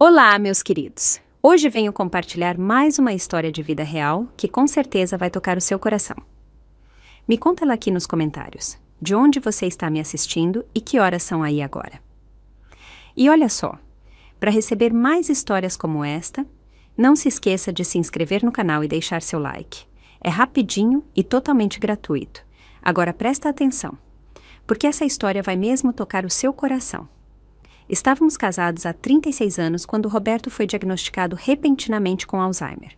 Olá, meus queridos! Hoje venho compartilhar mais uma história de vida real que com certeza vai tocar o seu coração. Me conta lá aqui nos comentários, de onde você está me assistindo e que horas são aí agora. E olha só, para receber mais histórias como esta, não se esqueça de se inscrever no canal e deixar seu like. É rapidinho e totalmente gratuito. Agora presta atenção, porque essa história vai mesmo tocar o seu coração. Estávamos casados há 36 anos quando Roberto foi diagnosticado repentinamente com Alzheimer.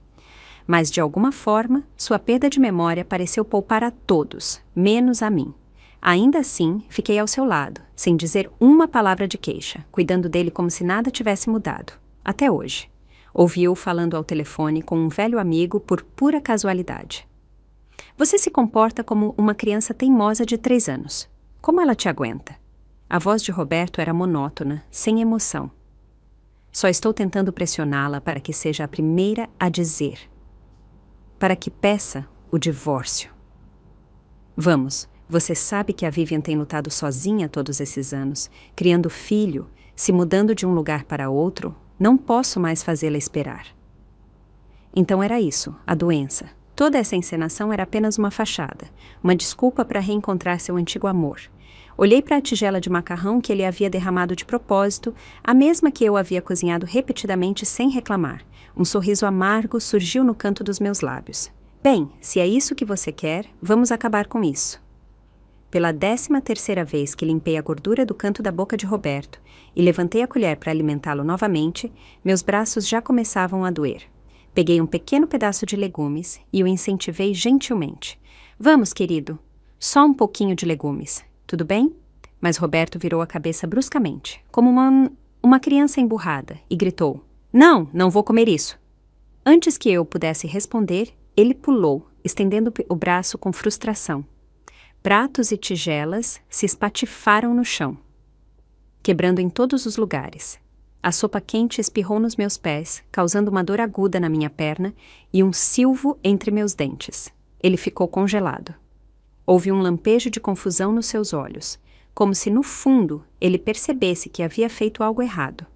Mas, de alguma forma, sua perda de memória pareceu poupar a todos, menos a mim. Ainda assim, fiquei ao seu lado, sem dizer uma palavra de queixa, cuidando dele como se nada tivesse mudado. Até hoje. Ouvi-o falando ao telefone com um velho amigo por pura casualidade. Você se comporta como uma criança teimosa de 3 anos. Como ela te aguenta? A voz de Roberto era monótona, sem emoção. Só estou tentando pressioná-la para que seja a primeira a dizer. Para que peça o divórcio. Vamos, você sabe que a Vivian tem lutado sozinha todos esses anos, criando filho, se mudando de um lugar para outro, não posso mais fazê-la esperar. Então era isso, a doença. Toda essa encenação era apenas uma fachada, uma desculpa para reencontrar seu antigo amor. Olhei para a tigela de macarrão que ele havia derramado de propósito, a mesma que eu havia cozinhado repetidamente sem reclamar. Um sorriso amargo surgiu no canto dos meus lábios. Bem, se é isso que você quer, vamos acabar com isso. Pela 13ª vez que limpei a gordura do canto da boca de Roberto e levantei a colher para alimentá-lo novamente, meus braços já começavam a doer. Peguei um pequeno pedaço de legumes e o incentivei gentilmente. Vamos, querido, só um pouquinho de legumes. Tudo bem? Mas Roberto virou a cabeça bruscamente, como uma criança emburrada, e gritou, Não, não vou comer isso. Antes que eu pudesse responder, ele pulou, estendendo o braço com frustração. Pratos e tigelas se espatifaram no chão, quebrando em todos os lugares. A sopa quente espirrou nos meus pés, causando uma dor aguda na minha perna e um silvo entre meus dentes. Ele ficou congelado. Houve um lampejo de confusão nos seus olhos, como se no fundo ele percebesse que havia feito algo errado.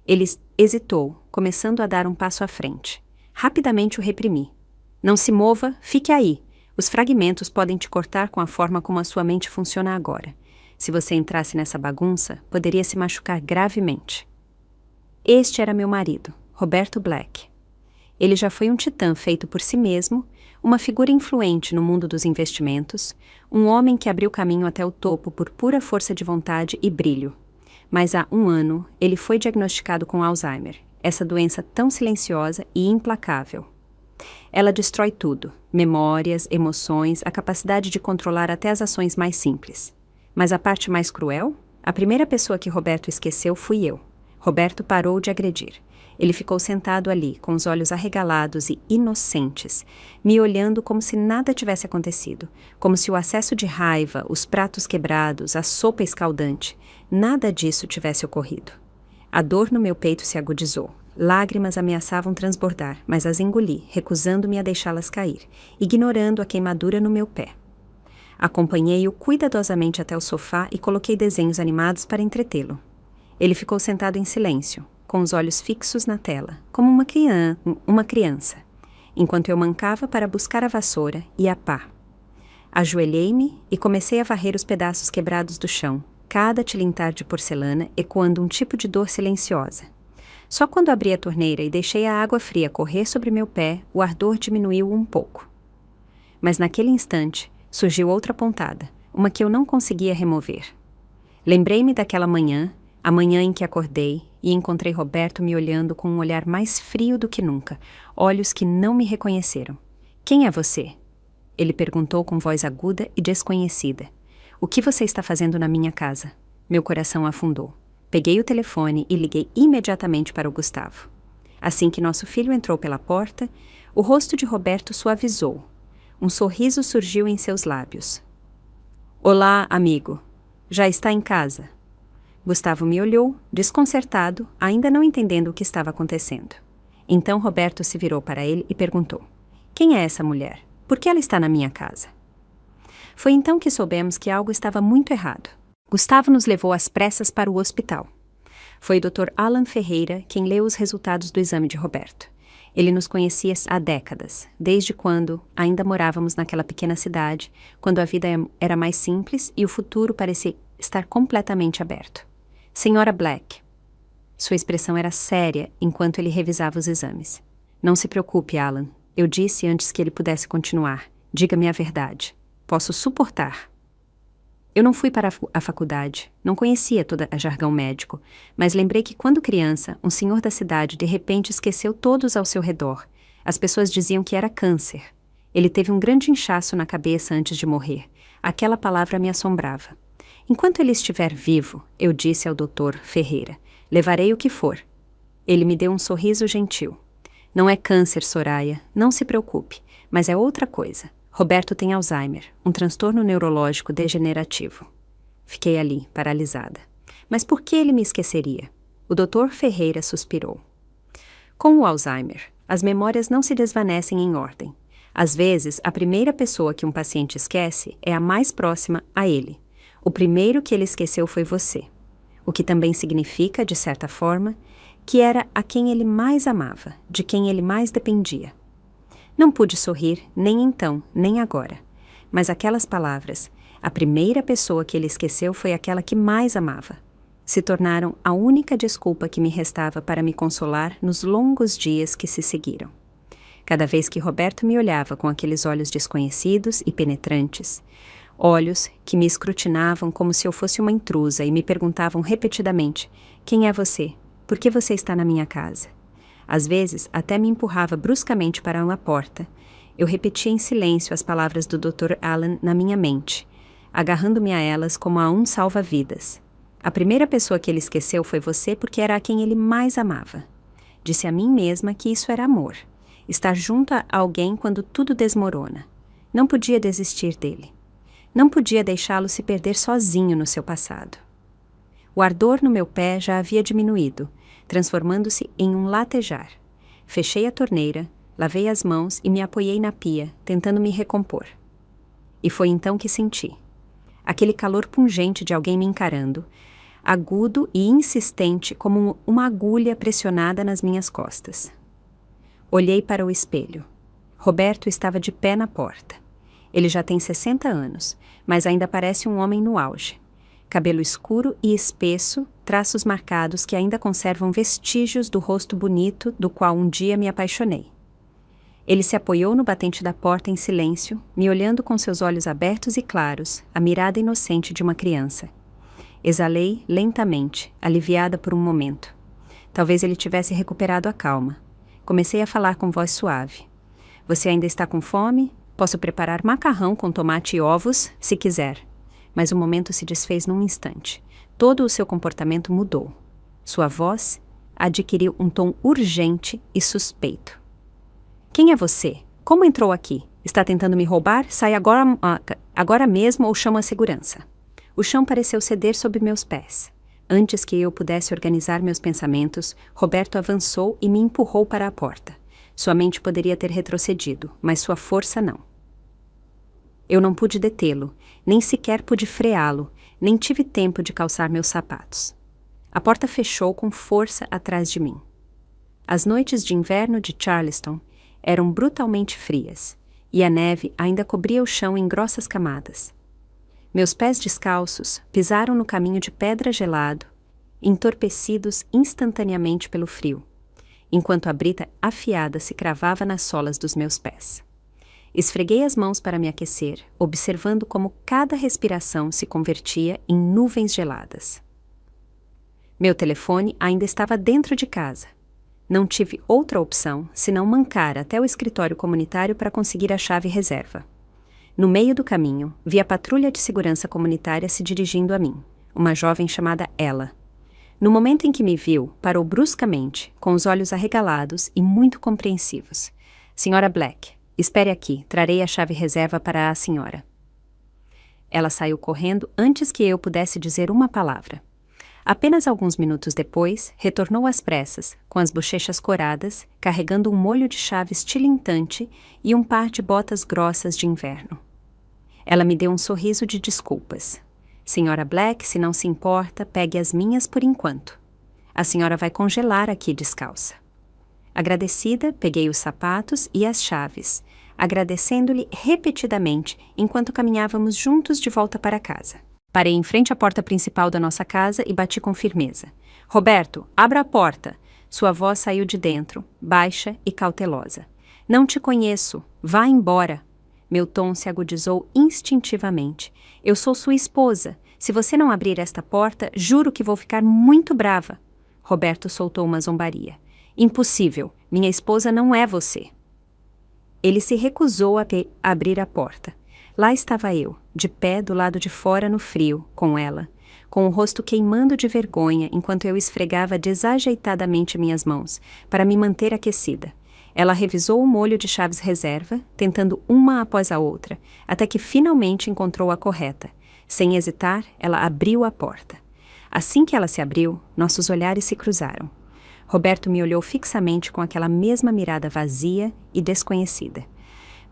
Ele hesitou, começando a dar um passo à frente. Rapidamente o reprimi. Não se mova, fique aí. Os fragmentos podem te cortar com a forma como a sua mente funciona agora. Se você entrasse nessa bagunça, poderia se machucar gravemente. Este era meu marido, Roberto Black. Ele já foi um titã feito por si mesmo, uma figura influente no mundo dos investimentos, um homem que abriu caminho até o topo por pura força de vontade e brilho. Mas há 1 ano, ele foi diagnosticado com Alzheimer, essa doença tão silenciosa e implacável. Ela destrói tudo, memórias, emoções, a capacidade de controlar até as ações mais simples. Mas a parte mais cruel? A primeira pessoa que Roberto esqueceu fui eu. Roberto parou de agredir. Ele ficou sentado ali, com os olhos arregalados e inocentes, me olhando como se nada tivesse acontecido, como se o acesso de raiva, os pratos quebrados, a sopa escaldante, nada disso tivesse ocorrido. A dor no meu peito se agudizou. Lágrimas ameaçavam transbordar, mas as engoli, recusando-me a deixá-las cair, ignorando a queimadura no meu pé. Acompanhei-o cuidadosamente até o sofá e coloquei desenhos animados para entretê-lo. Ele ficou sentado em silêncio, com os olhos fixos na tela, como uma criança, enquanto eu mancava para buscar a vassoura e a pá. Ajoelhei-me e comecei a varrer os pedaços quebrados do chão, cada tilintar de porcelana ecoando um tipo de dor silenciosa. Só quando abri a torneira e deixei a água fria correr sobre meu pé, o ardor diminuiu um pouco. Mas naquele instante, surgiu outra pontada, uma que eu não conseguia remover. Lembrei-me daquela manhã, a manhã em que acordei, e encontrei Roberto me olhando com um olhar mais frio do que nunca, olhos que não me reconheceram. Quem é você? Ele perguntou com voz aguda e desconhecida. O que você está fazendo na minha casa? Meu coração afundou. Peguei o telefone e liguei imediatamente para o Gustavo. Assim que nosso filho entrou pela porta, o rosto de Roberto suavizou. Um sorriso surgiu em seus lábios. Olá, amigo. Já está em casa? Gustavo me olhou, desconcertado, ainda não entendendo o que estava acontecendo. Então Roberto se virou para ele e perguntou, Quem é essa mulher? Por que ela está na minha casa? Foi então que soubemos que algo estava muito errado. Gustavo nos levou às pressas para o hospital. Foi o Dr. Alan Ferreira quem leu os resultados do exame de Roberto. Ele nos conhecia há décadas, desde quando ainda morávamos naquela pequena cidade, quando a vida era mais simples e o futuro parecia estar completamente aberto. Senhora Black. Sua expressão era séria enquanto ele revisava os exames. Não se preocupe, Alan. Eu disse antes que ele pudesse continuar. Diga-me a verdade. Posso suportar. Eu não fui para a faculdade, não conhecia toda a jargão médico, mas lembrei que quando criança, um senhor da cidade de repente esqueceu todos ao seu redor. As pessoas diziam que era câncer. Ele teve um grande inchaço na cabeça antes de morrer. Aquela palavra me assombrava. Enquanto ele estiver vivo, eu disse ao Dr. Ferreira, levarei o que for. Ele me deu um sorriso gentil. Não é câncer, Soraya, não se preocupe, mas é outra coisa. Roberto tem Alzheimer, um transtorno neurológico degenerativo. Fiquei ali, paralisada. Mas por que ele me esqueceria? O Dr. Ferreira suspirou. Com o Alzheimer, as memórias não se desvanecem em ordem. Às vezes, a primeira pessoa que um paciente esquece é a mais próxima a ele. O primeiro que ele esqueceu foi você. O que também significa, de certa forma, que era a quem ele mais amava, de quem ele mais dependia. Não pude sorrir, nem então, nem agora. Mas aquelas palavras, a primeira pessoa que ele esqueceu foi aquela que mais amava. Se tornaram a única desculpa que me restava para me consolar nos longos dias que se seguiram. Cada vez que Roberto me olhava com aqueles olhos desconhecidos e penetrantes, olhos que me escrutinavam como se eu fosse uma intrusa e me perguntavam repetidamente: quem é você? Por que você está na minha casa? Às vezes, até me empurrava bruscamente para uma porta. Eu repetia em silêncio as palavras do Dr. Alan na minha mente, agarrando-me a elas como a um salva-vidas. A primeira pessoa que ele esqueceu foi você porque era a quem ele mais amava. Disse a mim mesma que isso era amor. Estar junto a alguém quando tudo desmorona. Não podia desistir dele. Não podia deixá-lo se perder sozinho no seu passado. O ardor no meu pé já havia diminuído, transformando-se em um latejar. Fechei a torneira, lavei as mãos e me apoiei na pia, tentando me recompor. E foi então que senti. Aquele calor pungente de alguém me encarando, agudo e insistente como uma agulha pressionada nas minhas costas. Olhei para o espelho. Roberto estava de pé na porta. Ele já tem 60 anos, mas ainda parece um homem no auge. Cabelo escuro e espesso, traços marcados que ainda conservam vestígios do rosto bonito do qual um dia me apaixonei. Ele se apoiou no batente da porta em silêncio, me olhando com seus olhos abertos e claros, a mirada inocente de uma criança. Exalei lentamente, aliviada por um momento. Talvez ele tivesse recuperado a calma. Comecei a falar com voz suave. Você ainda está com fome? Posso preparar macarrão com tomate e ovos, se quiser. Mas o momento se desfez num instante. Todo o seu comportamento mudou. Sua voz adquiriu um tom urgente e suspeito. Quem é você? Como entrou aqui? Está tentando me roubar? Sai agora mesmo ou chamo a segurança. O chão pareceu ceder sob meus pés. Antes que eu pudesse organizar meus pensamentos, Roberto avançou e me empurrou para a porta. Sua mente poderia ter retrocedido, mas sua força não. Eu não pude detê-lo, nem sequer pude freá-lo, nem tive tempo de calçar meus sapatos. A porta fechou com força atrás de mim. As noites de inverno de Charleston eram brutalmente frias, e a neve ainda cobria o chão em grossas camadas. Meus pés descalços pisaram no caminho de pedra gelado, entorpecidos instantaneamente pelo frio, enquanto a brita afiada se cravava nas solas dos meus pés. Esfreguei as mãos para me aquecer, observando como cada respiração se convertia em nuvens geladas. Meu telefone ainda estava dentro de casa. Não tive outra opção senão mancar até o escritório comunitário para conseguir a chave reserva. No meio do caminho, vi a patrulha de segurança comunitária se dirigindo a mim, uma jovem chamada Ella. No momento em que me viu, parou bruscamente, com os olhos arregalados e muito compreensivos. Senhora Black, espere aqui, trarei a chave reserva para a senhora. Ela saiu correndo antes que eu pudesse dizer uma palavra. Apenas alguns minutos depois, retornou às pressas, com as bochechas coradas, carregando um molho de chaves tilintante e um par de botas grossas de inverno. Ela me deu um sorriso de desculpas. Senhora Black, se não se importa, pegue as minhas por enquanto. A senhora vai congelar aqui descalça. Agradecida, peguei os sapatos e as chaves, agradecendo-lhe repetidamente enquanto caminhávamos juntos de volta para casa. Parei em frente à porta principal da nossa casa e bati com firmeza. Roberto, abra a porta! Sua voz saiu de dentro, baixa e cautelosa. Não te conheço. Vá embora. Meu tom se agudizou instintivamente. Eu sou sua esposa. Se você não abrir esta porta, juro que vou ficar muito brava. Roberto soltou uma zombaria. Impossível. Minha esposa não é você. Ele se recusou a abrir a porta. Lá estava eu, de pé do lado de fora no frio, com ela, com o rosto queimando de vergonha enquanto eu esfregava desajeitadamente minhas mãos, para me manter aquecida. Ela revisou o molho de chaves reserva, tentando uma após a outra, até que finalmente encontrou a correta. Sem hesitar, ela abriu a porta. Assim que ela se abriu, nossos olhares se cruzaram. Roberto me olhou fixamente com aquela mesma mirada vazia e desconhecida.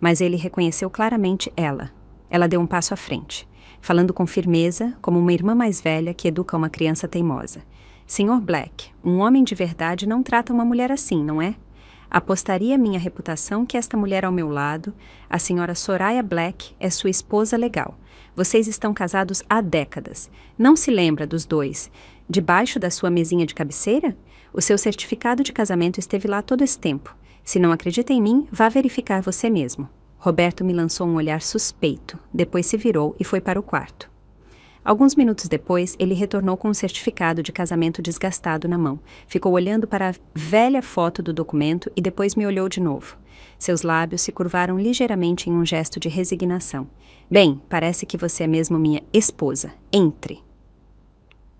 Mas ele reconheceu claramente ela. Ela deu um passo à frente, falando com firmeza, como uma irmã mais velha que educa uma criança teimosa. Sr. Black, um homem de verdade não trata uma mulher assim, não é? Apostaria minha reputação que esta mulher ao meu lado, a Sra. Soraya Black, é sua esposa legal. Vocês estão casados há décadas. Não se lembra dos dois? Debaixo da sua mesinha de cabeceira? O seu certificado de casamento esteve lá todo esse tempo. Se não acredita em mim, vá verificar você mesmo. Roberto me lançou um olhar suspeito, depois se virou e foi para o quarto. Alguns minutos depois, ele retornou com um certificado de casamento desgastado na mão. Ficou olhando para a velha foto do documento e depois me olhou de novo. Seus lábios se curvaram ligeiramente em um gesto de resignação. Bem, parece que você é mesmo minha esposa. Entre.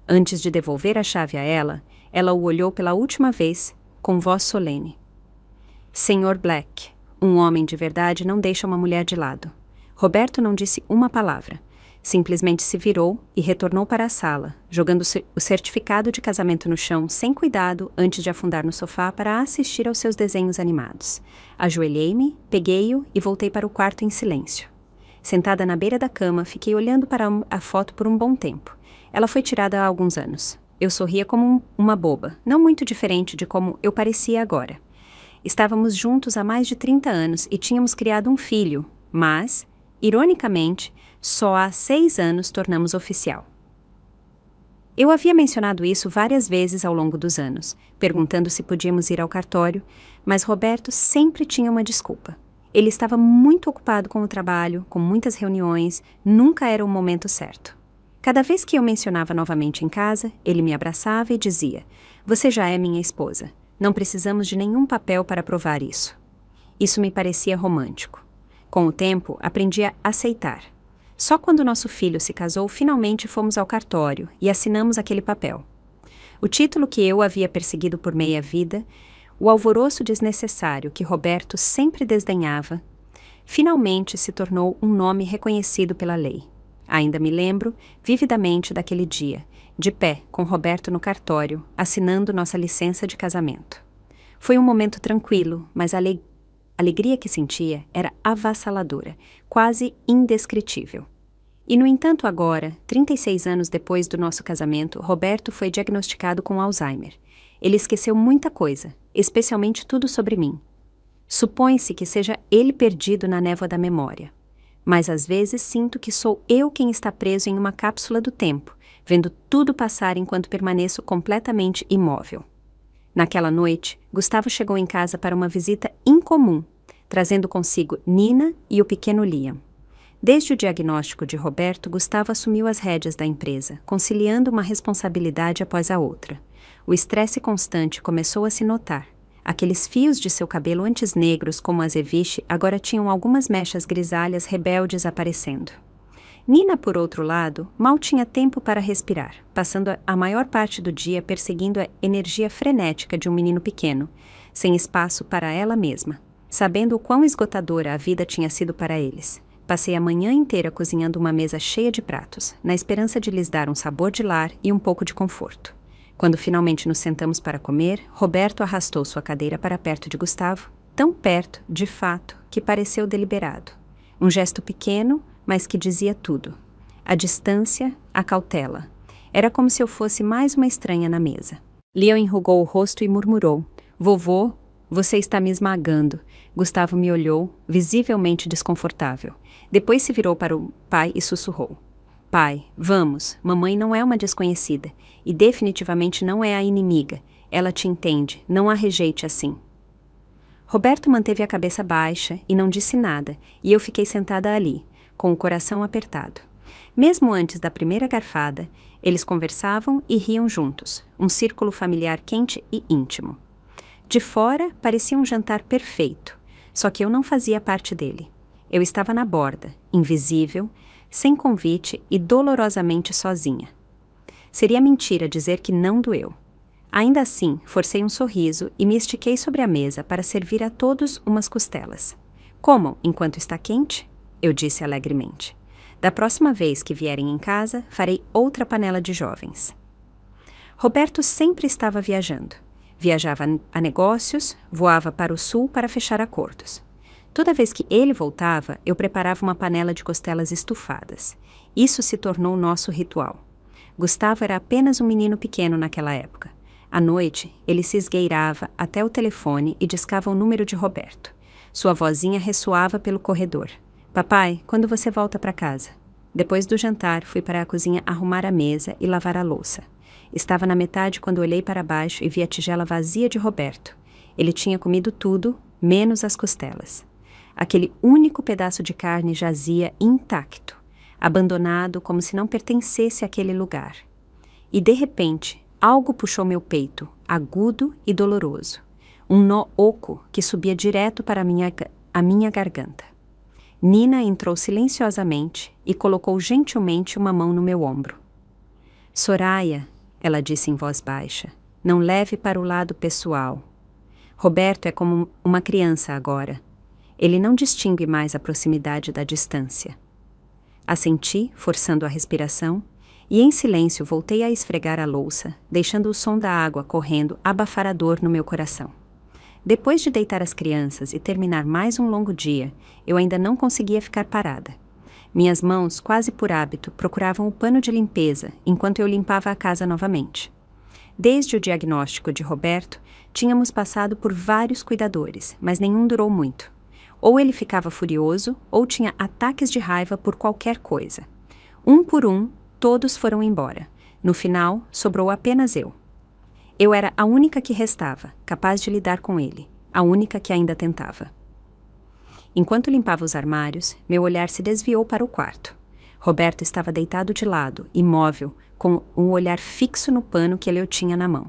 Antes de devolver a chave a ela o olhou pela última vez, com voz solene. Sr. Black, um homem de verdade não deixa uma mulher de lado. Roberto não disse uma palavra. Simplesmente se virou e retornou para a sala, jogando o certificado de casamento no chão sem cuidado antes de afundar no sofá para assistir aos seus desenhos animados. Ajoelhei-me, peguei-o e voltei para o quarto em silêncio. Sentada na beira da cama, fiquei olhando para a foto por um bom tempo. Ela foi tirada há alguns anos. Eu sorria como uma boba, não muito diferente de como eu parecia agora. Estávamos juntos há mais de 30 anos e tínhamos criado um filho, mas, ironicamente, só há 6 anos tornamos oficial. Eu havia mencionado isso várias vezes ao longo dos anos, perguntando se podíamos ir ao cartório, mas Roberto sempre tinha uma desculpa. Ele estava muito ocupado com o trabalho, com muitas reuniões, nunca era o momento certo. Cada vez que eu mencionava novamente em casa, ele me abraçava e dizia: "Você já é minha esposa. Não precisamos de nenhum papel para provar isso." Isso me parecia romântico. Com o tempo, aprendi a aceitar. Só quando nosso filho se casou, finalmente fomos ao cartório e assinamos aquele papel. O título que eu havia perseguido por meia vida, o alvoroço desnecessário que Roberto sempre desdenhava, finalmente se tornou um nome reconhecido pela lei. Ainda me lembro vividamente daquele dia, de pé, com Roberto no cartório, assinando nossa licença de casamento. Foi um momento tranquilo, mas a alegria que sentia era avassaladora, quase indescritível. E, no entanto, agora, 36 anos depois do nosso casamento, Roberto foi diagnosticado com Alzheimer. Ele esqueceu muita coisa, especialmente tudo sobre mim. Supõe-se que seja ele perdido na névoa da memória. Mas às vezes sinto que sou eu quem está preso em uma cápsula do tempo, vendo tudo passar enquanto permaneço completamente imóvel. Naquela noite, Gustavo chegou em casa para uma visita incomum, trazendo consigo Nina e o pequeno Liam. Desde o diagnóstico de Roberto, Gustavo assumiu as rédeas da empresa, conciliando uma responsabilidade após a outra. O estresse constante começou a se notar. Aqueles fios de seu cabelo antes negros como azeviche agora tinham algumas mechas grisalhas rebeldes aparecendo. Nina, por outro lado, mal tinha tempo para respirar, passando a maior parte do dia perseguindo a energia frenética de um menino pequeno, sem espaço para ela mesma, sabendo o quão esgotadora a vida tinha sido para eles. Passei a manhã inteira cozinhando uma mesa cheia de pratos, na esperança de lhes dar um sabor de lar e um pouco de conforto. Quando finalmente nos sentamos para comer, Roberto arrastou sua cadeira para perto de Gustavo, tão perto, de fato, que pareceu deliberado. Um gesto pequeno, mas que dizia tudo. A distância, a cautela. Era como se eu fosse mais uma estranha na mesa. Leon enrugou o rosto e murmurou: Vovô, você está me esmagando. Gustavo me olhou, visivelmente desconfortável. Depois se virou para o pai e sussurrou: Pai, vamos, mamãe não é uma desconhecida, e definitivamente não é a inimiga. Ela te entende, não a rejeite assim. Roberto manteve a cabeça baixa e não disse nada, e eu fiquei sentada ali, com o coração apertado. Mesmo antes da primeira garfada, eles conversavam e riam juntos, um círculo familiar quente e íntimo. De fora, parecia um jantar perfeito, só que eu não fazia parte dele. Eu estava na borda, invisível, sem convite e dolorosamente sozinha. Seria mentira dizer que não doeu. Ainda assim, forcei um sorriso e me estiquei sobre a mesa para servir a todos umas costelas. Comam enquanto está quente? Eu disse alegremente. Da próxima vez que vierem em casa, farei outra panela de jovens. Roberto sempre estava viajando. Viajava a negócios, voava para o sul para fechar acordos. Toda vez que ele voltava, eu preparava uma panela de costelas estufadas. Isso se tornou nosso ritual. Gustavo era apenas um menino pequeno naquela época. À noite, ele se esgueirava até o telefone e discava o número de Roberto. Sua vozinha ressoava pelo corredor. Papai, quando você volta para casa? Depois do jantar, fui para a cozinha arrumar a mesa e lavar a louça. Estava na metade quando olhei para baixo e vi a tigela vazia de Roberto. Ele tinha comido tudo, menos as costelas. Aquele único pedaço de carne jazia intacto, abandonado como se não pertencesse àquele lugar. E de repente, algo puxou meu peito, agudo e doloroso. Um nó oco que subia direto para a minha garganta. Nina entrou silenciosamente e colocou gentilmente uma mão no meu ombro. Soraya, ela disse em voz baixa, não leve para o lado pessoal. Roberto é como uma criança agora. Ele não distingue mais a proximidade da distância. Assenti, forçando a respiração, e em silêncio voltei a esfregar a louça, deixando o som da água correndo abafar a dor no meu coração. Depois de deitar as crianças e terminar mais um longo dia, eu ainda não conseguia ficar parada. Minhas mãos, quase por hábito, procuravam o pano de limpeza enquanto eu limpava a casa novamente. Desde o diagnóstico de Roberto, tínhamos passado por vários cuidadores, mas nenhum durou muito. Ou ele ficava furioso, ou tinha ataques de raiva por qualquer coisa. Um por um, todos foram embora. No final, sobrou apenas eu. Eu era a única que restava, capaz de lidar com ele, a única que ainda tentava. Enquanto limpava os armários, meu olhar se desviou para o quarto. Roberto estava deitado de lado, imóvel, com um olhar fixo no pano que ele tinha na mão.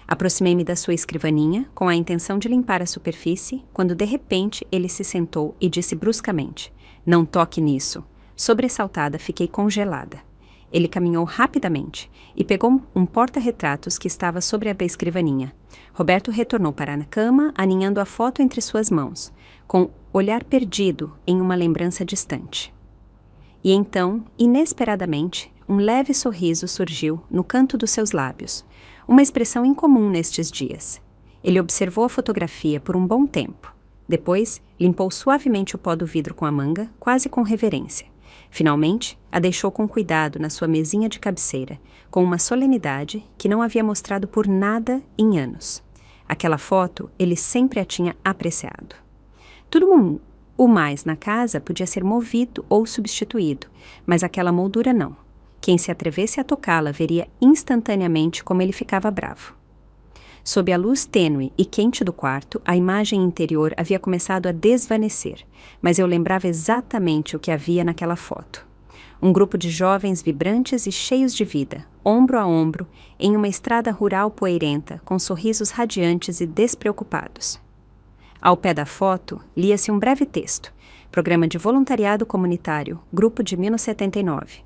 Aproximei-me da sua escrivaninha, com a intenção de limpar a superfície, quando de repente ele se sentou e disse bruscamente: Não toque nisso. Sobressaltada, fiquei congelada. Ele caminhou rapidamente e pegou um porta-retratos que estava sobre a escrivaninha. Roberto retornou para a cama, aninhando a foto entre suas mãos, com olhar perdido em uma lembrança distante. E então, inesperadamente, um leve sorriso surgiu no canto dos seus lábios, uma expressão incomum nestes dias. Ele observou a fotografia por um bom tempo. Depois, limpou suavemente o pó do vidro com a manga, quase com reverência. Finalmente, a deixou com cuidado na sua mesinha de cabeceira, com uma solenidade que não havia mostrado por nada em anos. Aquela foto ele sempre a tinha apreciado. Tudo o mais na casa podia ser movido ou substituído, mas aquela moldura não. Quem se atrevesse a tocá-la veria instantaneamente como ele ficava bravo. Sob a luz tênue e quente do quarto, a imagem interior havia começado a desvanecer, mas eu lembrava exatamente o que havia naquela foto. Um grupo de jovens vibrantes e cheios de vida, ombro a ombro, em uma estrada rural poeirenta, com sorrisos radiantes e despreocupados. Ao pé da foto, lia-se um breve texto: Programa de Voluntariado Comunitário, Grupo de 1979.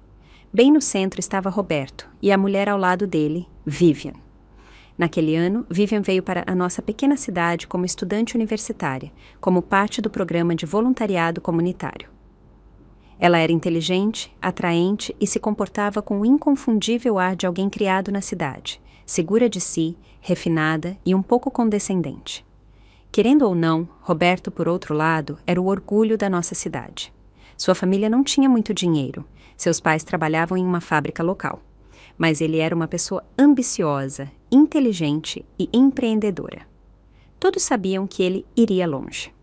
Bem no centro estava Roberto, e a mulher ao lado dele, Vivian. Naquele ano, Vivian veio para a nossa pequena cidade como estudante universitária, como parte do programa de voluntariado comunitário. Ela era inteligente, atraente e se comportava com o inconfundível ar de alguém criado na cidade, segura de si, refinada e um pouco condescendente. Querendo ou não, Roberto, por outro lado, era o orgulho da nossa cidade. Sua família não tinha muito dinheiro, seus pais trabalhavam em uma fábrica local. Mas ele era uma pessoa ambiciosa, inteligente e empreendedora. Todos sabiam que ele iria longe.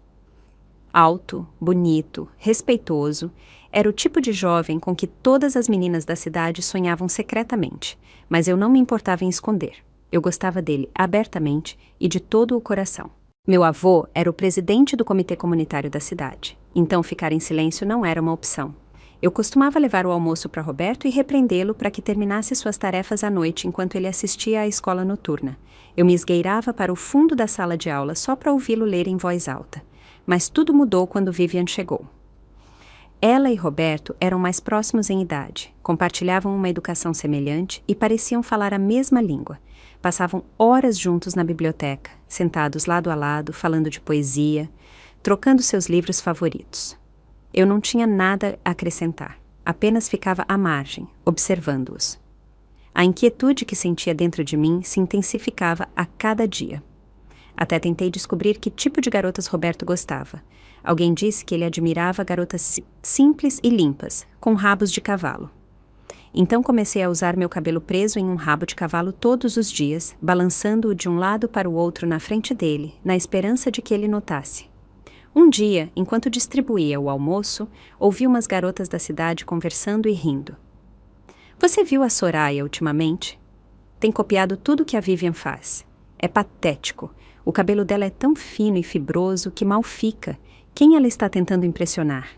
Alto, bonito, respeitoso, era o tipo de jovem com que todas as meninas da cidade sonhavam secretamente, mas eu não me importava em esconder. Eu gostava dele abertamente e de todo o coração. Meu avô era o presidente do comitê comunitário da cidade, então ficar em silêncio não era uma opção. Eu costumava levar o almoço para Roberto e repreendê-lo para que terminasse suas tarefas à noite enquanto ele assistia à escola noturna. Eu me esgueirava para o fundo da sala de aula só para ouvi-lo ler em voz alta. Mas tudo mudou quando Vivian chegou. Ela e Roberto eram mais próximos em idade, compartilhavam uma educação semelhante e pareciam falar a mesma língua. Passavam horas juntos na biblioteca, sentados lado a lado, falando de poesia, trocando seus livros favoritos. Eu não tinha nada a acrescentar, apenas ficava à margem, observando-os. A inquietude que sentia dentro de mim se intensificava a cada dia. Até tentei descobrir que tipo de garotas Roberto gostava. Alguém disse que ele admirava garotas simples e limpas, com rabos de cavalo. Então comecei a usar meu cabelo preso em um rabo de cavalo todos os dias, balançando-o de um lado para o outro na frente dele, na esperança de que ele notasse. Um dia, enquanto distribuía o almoço, ouvi umas garotas da cidade conversando e rindo. Você viu a Soraya ultimamente? Tem copiado tudo que a Vivian faz. É patético. O cabelo dela é tão fino e fibroso que mal fica. Quem ela está tentando impressionar?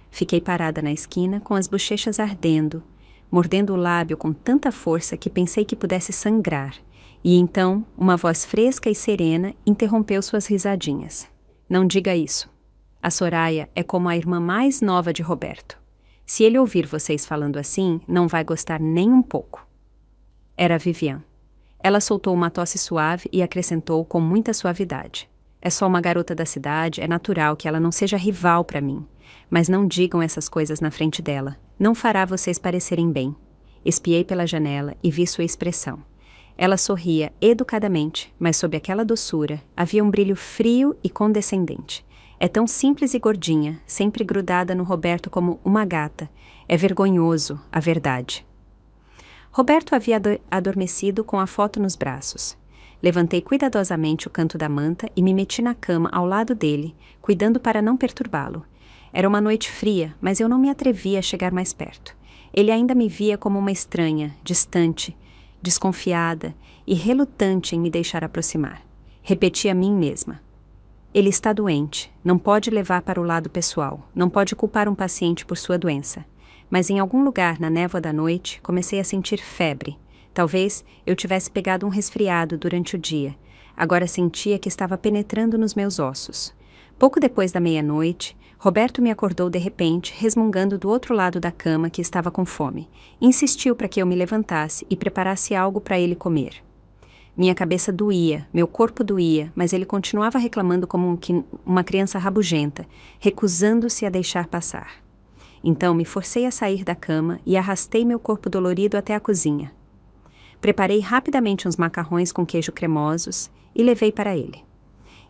Fiquei parada na esquina, com as bochechas ardendo, mordendo o lábio com tanta força que pensei que pudesse sangrar. E então, uma voz fresca e serena interrompeu suas risadinhas. Não diga isso. A Soraya é como a irmã mais nova de Roberto. Se ele ouvir vocês falando assim, não vai gostar nem um pouco. Era a Vivian. Ela soltou uma tosse suave e acrescentou com muita suavidade. É só uma garota da cidade, é natural que ela não seja rival para mim. Mas não digam essas coisas na frente dela. Não fará vocês parecerem bem. Espiei pela janela e vi sua expressão. Ela sorria educadamente, mas sob aquela doçura havia um brilho frio e condescendente. É tão simples e gordinha, sempre grudada no Roberto como uma gata. É vergonhoso, a verdade. Roberto havia adormecido com a foto nos braços. Levantei cuidadosamente o canto da manta e me meti na cama ao lado dele, cuidando para não perturbá-lo. Era uma noite fria, mas eu não me atrevia a chegar mais perto. Ele ainda me via como uma estranha, distante, desconfiada e relutante em me deixar aproximar. Repeti a mim mesma. Ele está doente, não pode levar para o lado pessoal, não pode culpar um paciente por sua doença. Mas em algum lugar na névoa da noite comecei a sentir febre. Talvez eu tivesse pegado um resfriado durante o dia. Agora sentia que estava penetrando nos meus ossos. Pouco depois da meia-noite, Roberto me acordou de repente, resmungando do outro lado da cama que estava com fome. Insistiu para que eu me levantasse e preparasse algo para ele comer. Minha cabeça doía, meu corpo doía, mas ele continuava reclamando como uma criança rabugenta, recusando-se a deixar passar. Então me forcei a sair da cama e arrastei meu corpo dolorido até a cozinha. Preparei rapidamente uns macarrões com queijo cremosos e levei para ele.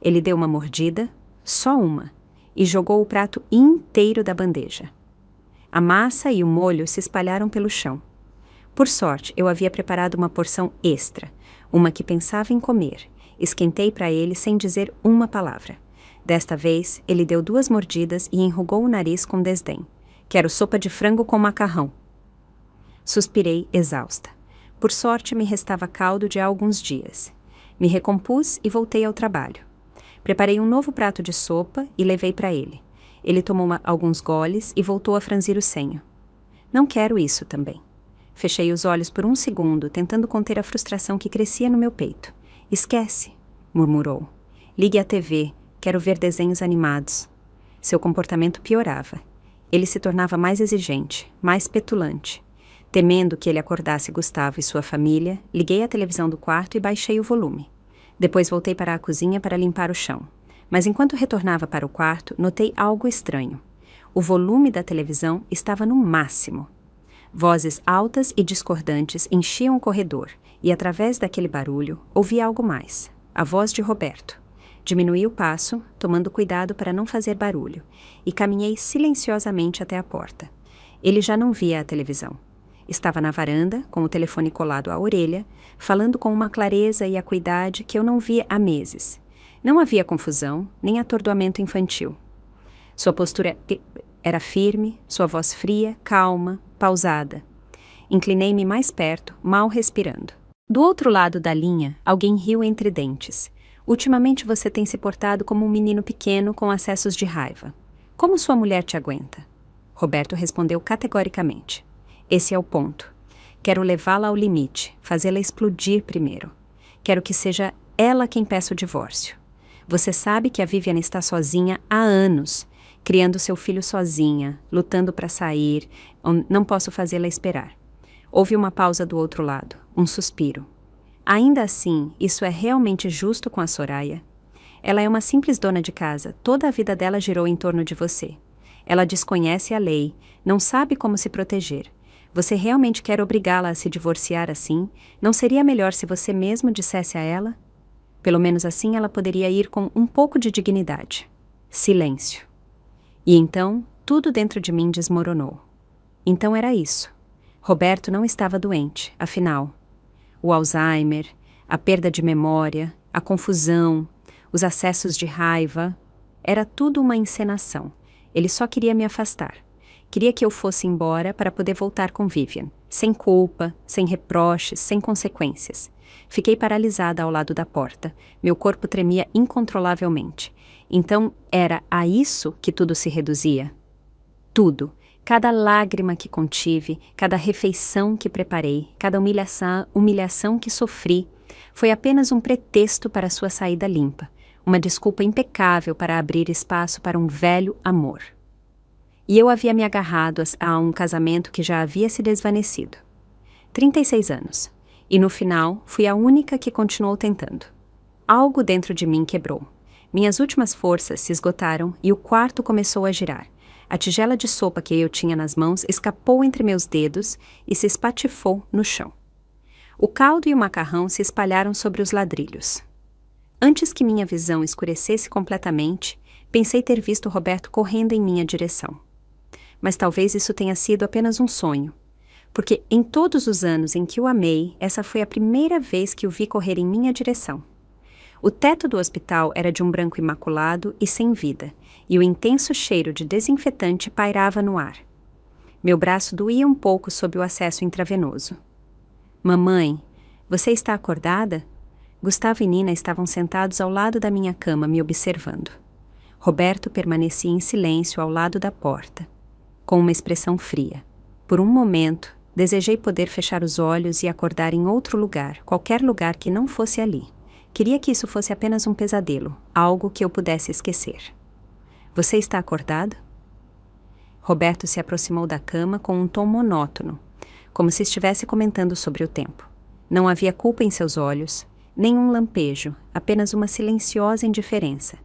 Ele deu uma mordida, só uma, e jogou o prato inteiro da bandeja. A massa e o molho se espalharam pelo chão. Por sorte, eu havia preparado uma porção extra, uma que pensava em comer. Esquentei para ele sem dizer uma palavra. Desta vez, ele deu 2 mordidas e enrugou o nariz com desdém. Quero sopa de frango com macarrão. Suspirei, exausta. Por sorte, me restava caldo de há alguns dias. Me recompus e voltei ao trabalho. Preparei um novo prato de sopa e levei para ele. Ele tomou alguns goles e voltou a franzir o senho. Não quero isso também. Fechei os olhos por um segundo, tentando conter a frustração que crescia no meu peito. Esquece, murmurou. Ligue a TV, quero ver desenhos animados. Seu comportamento piorava. Ele se tornava mais exigente, mais petulante. Temendo que ele acordasse Gustavo e sua família, liguei a televisão do quarto e baixei o volume. Depois voltei para a cozinha para limpar o chão. Mas enquanto retornava para o quarto, notei algo estranho. O volume da televisão estava no máximo. Vozes altas e discordantes enchiam o corredor, e através daquele barulho, ouvi algo mais. A voz de Roberto. Diminuí o passo, tomando cuidado para não fazer barulho, e caminhei silenciosamente até a porta. Ele já não via a televisão. Estava na varanda, com o telefone colado à orelha, falando com uma clareza e acuidade que eu não via há meses. Não havia confusão, nem atordoamento infantil. Sua postura era firme, sua voz fria, calma, pausada. Inclinei-me mais perto, mal respirando. Do outro lado da linha, alguém riu entre dentes. Ultimamente você tem se portado como um menino pequeno com acessos de raiva. Como sua mulher te aguenta? Roberto respondeu categoricamente. Esse é o ponto. Quero levá-la ao limite, fazê-la explodir primeiro. Quero que seja ela quem peça o divórcio. Você sabe que a Vivian está sozinha há anos, criando seu filho sozinha, lutando para sair. Não posso fazê-la esperar. Houve uma pausa do outro lado, um suspiro. Ainda assim, isso é realmente justo com a Soraya? Ela é uma simples dona de casa, toda a vida dela girou em torno de você. Ela desconhece a lei, não sabe como se proteger. Você realmente quer obrigá-la a se divorciar assim? Não seria melhor se você mesmo dissesse a ela? Pelo menos assim ela poderia ir com um pouco de dignidade. Silêncio. E então, tudo dentro de mim desmoronou. Então era isso. Roberto não estava doente, afinal. O Alzheimer, a perda de memória, a confusão, os acessos de raiva, era tudo uma encenação. Ele só queria me afastar. Queria que eu fosse embora para poder voltar com Vivian, sem culpa, sem reproches, sem consequências. Fiquei paralisada ao lado da porta. Meu corpo tremia incontrolavelmente. Então, era a isso que tudo se reduzia? Tudo. Cada lágrima que contive, cada refeição que preparei, cada humilhação que sofri, foi apenas um pretexto para sua saída limpa, uma desculpa impecável para abrir espaço para um velho amor. E eu havia me agarrado a um casamento que já havia se desvanecido. 36 anos. E no final, fui a única que continuou tentando. Algo dentro de mim quebrou. Minhas últimas forças se esgotaram e o quarto começou a girar. A tigela de sopa que eu tinha nas mãos escapou entre meus dedos e se espatifou no chão. O caldo e o macarrão se espalharam sobre os ladrilhos. Antes que minha visão escurecesse completamente, pensei ter visto Roberto correndo em minha direção. Mas talvez isso tenha sido apenas um sonho, porque em todos os anos em que o amei, essa foi a primeira vez que o vi correr em minha direção. O teto do hospital era de um branco imaculado e sem vida, e o intenso cheiro de desinfetante pairava no ar. Meu braço doía um pouco sob o acesso intravenoso. Mamãe, você está acordada? Gustavo e Nina estavam sentados ao lado da minha cama, me observando. Roberto permanecia em silêncio ao lado da porta, com uma expressão fria. Por um momento, desejei poder fechar os olhos e acordar em outro lugar, qualquer lugar que não fosse ali. Queria que isso fosse apenas um pesadelo, algo que eu pudesse esquecer. Você está acordado? Roberto se aproximou da cama com um tom monótono, como se estivesse comentando sobre o tempo. Não havia culpa em seus olhos, nem um lampejo, apenas uma silenciosa indiferença.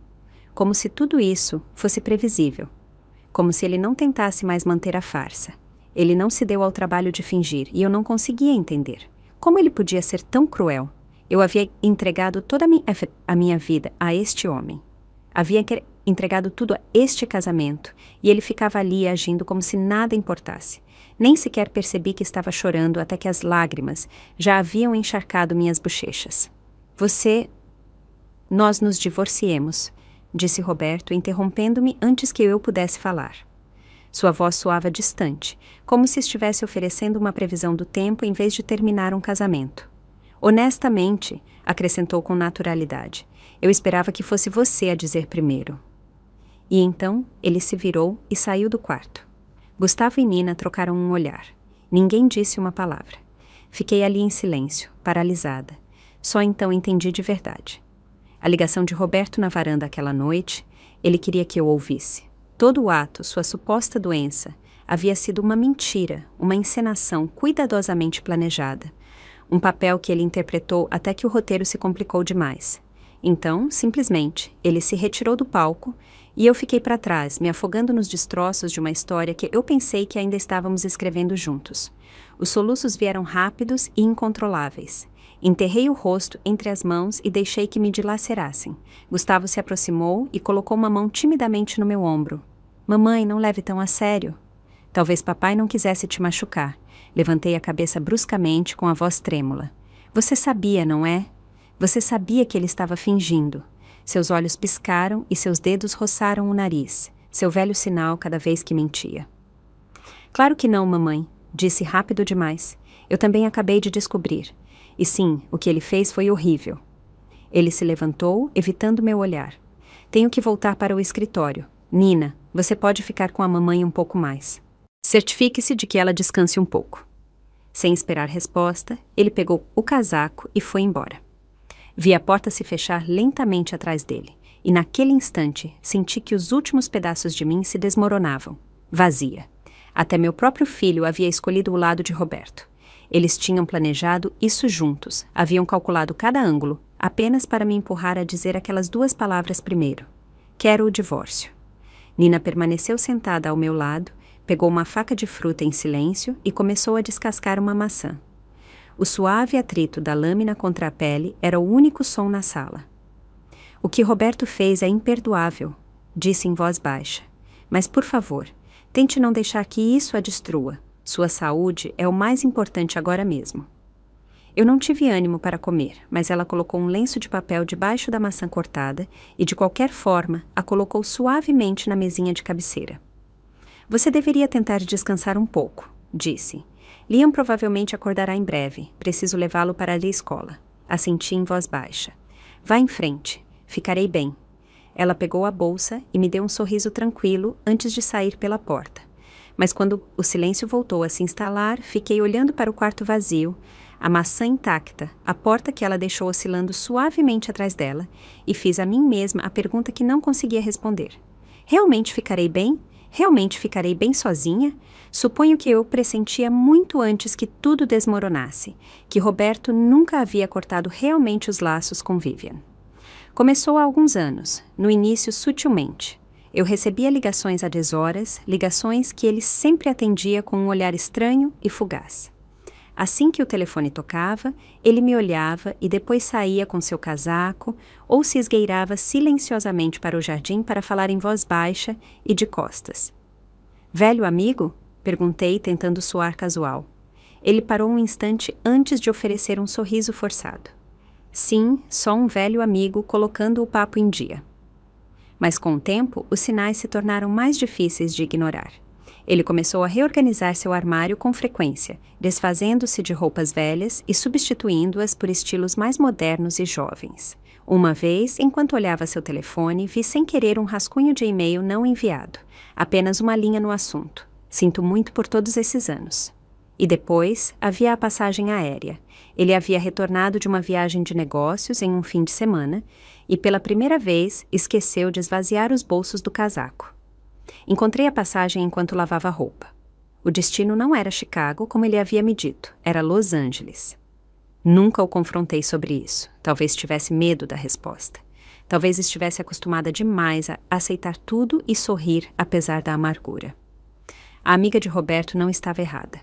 Como se tudo isso fosse previsível. Como se ele não tentasse mais manter a farsa. Ele não se deu ao trabalho de fingir, e eu não conseguia entender. Como ele podia ser tão cruel? Eu havia entregado toda a minha vida a este homem. Havia entregado tudo a este casamento, e ele ficava ali agindo como se nada importasse. Nem sequer percebi que estava chorando até que as lágrimas já haviam encharcado minhas bochechas. Nós nos divorciemos, disse Roberto, interrompendo-me antes que eu pudesse falar. Sua voz soava distante, como se estivesse oferecendo uma previsão do tempo em vez de terminar um casamento. Honestamente, acrescentou com naturalidade, eu esperava que fosse você a dizer primeiro. E então ele se virou e saiu do quarto. Gustavo e Nina trocaram um olhar. Ninguém disse uma palavra. Fiquei ali em silêncio, paralisada. Só então entendi de verdade. A ligação de Roberto na varanda aquela noite, ele queria que eu ouvisse. Todo o ato, sua suposta doença, havia sido uma mentira, uma encenação cuidadosamente planejada. Um papel que ele interpretou até que o roteiro se complicou demais. Então, simplesmente, ele se retirou do palco e eu fiquei para trás, me afogando nos destroços de uma história que eu pensei que ainda estávamos escrevendo juntos. Os soluços vieram rápidos e incontroláveis. Enterrei o rosto entre as mãos e deixei que me dilacerassem. Gustavo se aproximou e colocou uma mão timidamente no meu ombro. Mamãe, não leve tão a sério. Talvez papai não quisesse te machucar. Levantei a cabeça bruscamente com a voz trêmula. Você sabia, não é? Você sabia que ele estava fingindo. Seus olhos piscaram e seus dedos roçaram o nariz, seu velho sinal cada vez que mentia. Claro que não, mamãe, disse rápido demais. Eu também acabei de descobrir. E sim, o que ele fez foi horrível. Ele se levantou, evitando meu olhar. Tenho que voltar para o escritório. Nina, você pode ficar com a mamãe um pouco mais. Certifique-se de que ela descanse um pouco. Sem esperar resposta, ele pegou o casaco e foi embora. Vi a porta se fechar lentamente atrás dele, e naquele instante senti que os últimos pedaços de mim se desmoronavam, vazia. Até meu próprio filho havia escolhido o lado de Roberto. Eles tinham planejado isso juntos, haviam calculado cada ângulo, apenas para me empurrar a dizer aquelas duas palavras primeiro. Quero o divórcio. Nina permaneceu sentada ao meu lado, pegou uma faca de fruta em silêncio e começou a descascar uma maçã. O suave atrito da lâmina contra a pele era o único som na sala. O que Roberto fez é imperdoável, disse em voz baixa. Mas, por favor, tente não deixar que isso a destrua. Sua saúde é o mais importante agora mesmo. Eu não tive ânimo para comer, mas ela colocou um lenço de papel debaixo da maçã cortada e, de qualquer forma, a colocou suavemente na mesinha de cabeceira. Você deveria tentar descansar um pouco, disse. Liam provavelmente acordará em breve. Preciso levá-lo para a escola. Assenti em voz baixa. Vá em frente. Ficarei bem. Ela pegou a bolsa e me deu um sorriso tranquilo antes de sair pela porta. Mas quando o silêncio voltou a se instalar, fiquei olhando para o quarto vazio, a maçã intacta, a porta que ela deixou oscilando suavemente atrás dela, e fiz a mim mesma a pergunta que não conseguia responder. Realmente ficarei bem? Realmente ficarei bem sozinha? Suponho que eu pressentia muito antes que tudo desmoronasse, que Roberto nunca havia cortado realmente os laços com Vivian. Começou há alguns anos, no início sutilmente. Eu recebia ligações a deshoras, ligações que ele sempre atendia com um olhar estranho e fugaz. Assim que o telefone tocava, ele me olhava e depois saía com seu casaco ou se esgueirava silenciosamente para o jardim para falar em voz baixa e de costas. Velho amigo? Perguntei, tentando soar casual. Ele parou um instante antes de oferecer um sorriso forçado. Sim, só um velho amigo colocando o papo em dia. Mas com o tempo, os sinais se tornaram mais difíceis de ignorar. Ele começou a reorganizar seu armário com frequência, desfazendo-se de roupas velhas e substituindo-as por estilos mais modernos e jovens. Uma vez, enquanto olhava seu telefone, vi sem querer um rascunho de e-mail não enviado, apenas uma linha no assunto. Sinto muito por todos esses anos. E depois, havia a passagem aérea. Ele havia retornado de uma viagem de negócios em um fim de semana e, pela primeira vez, esqueceu de esvaziar os bolsos do casaco. Encontrei a passagem enquanto lavava roupa. O destino não era Chicago, como ele havia me dito, era Los Angeles. Nunca o confrontei sobre isso. Talvez tivesse medo da resposta. Talvez estivesse acostumada demais a aceitar tudo e sorrir apesar da amargura. A amiga de Roberto não estava errada.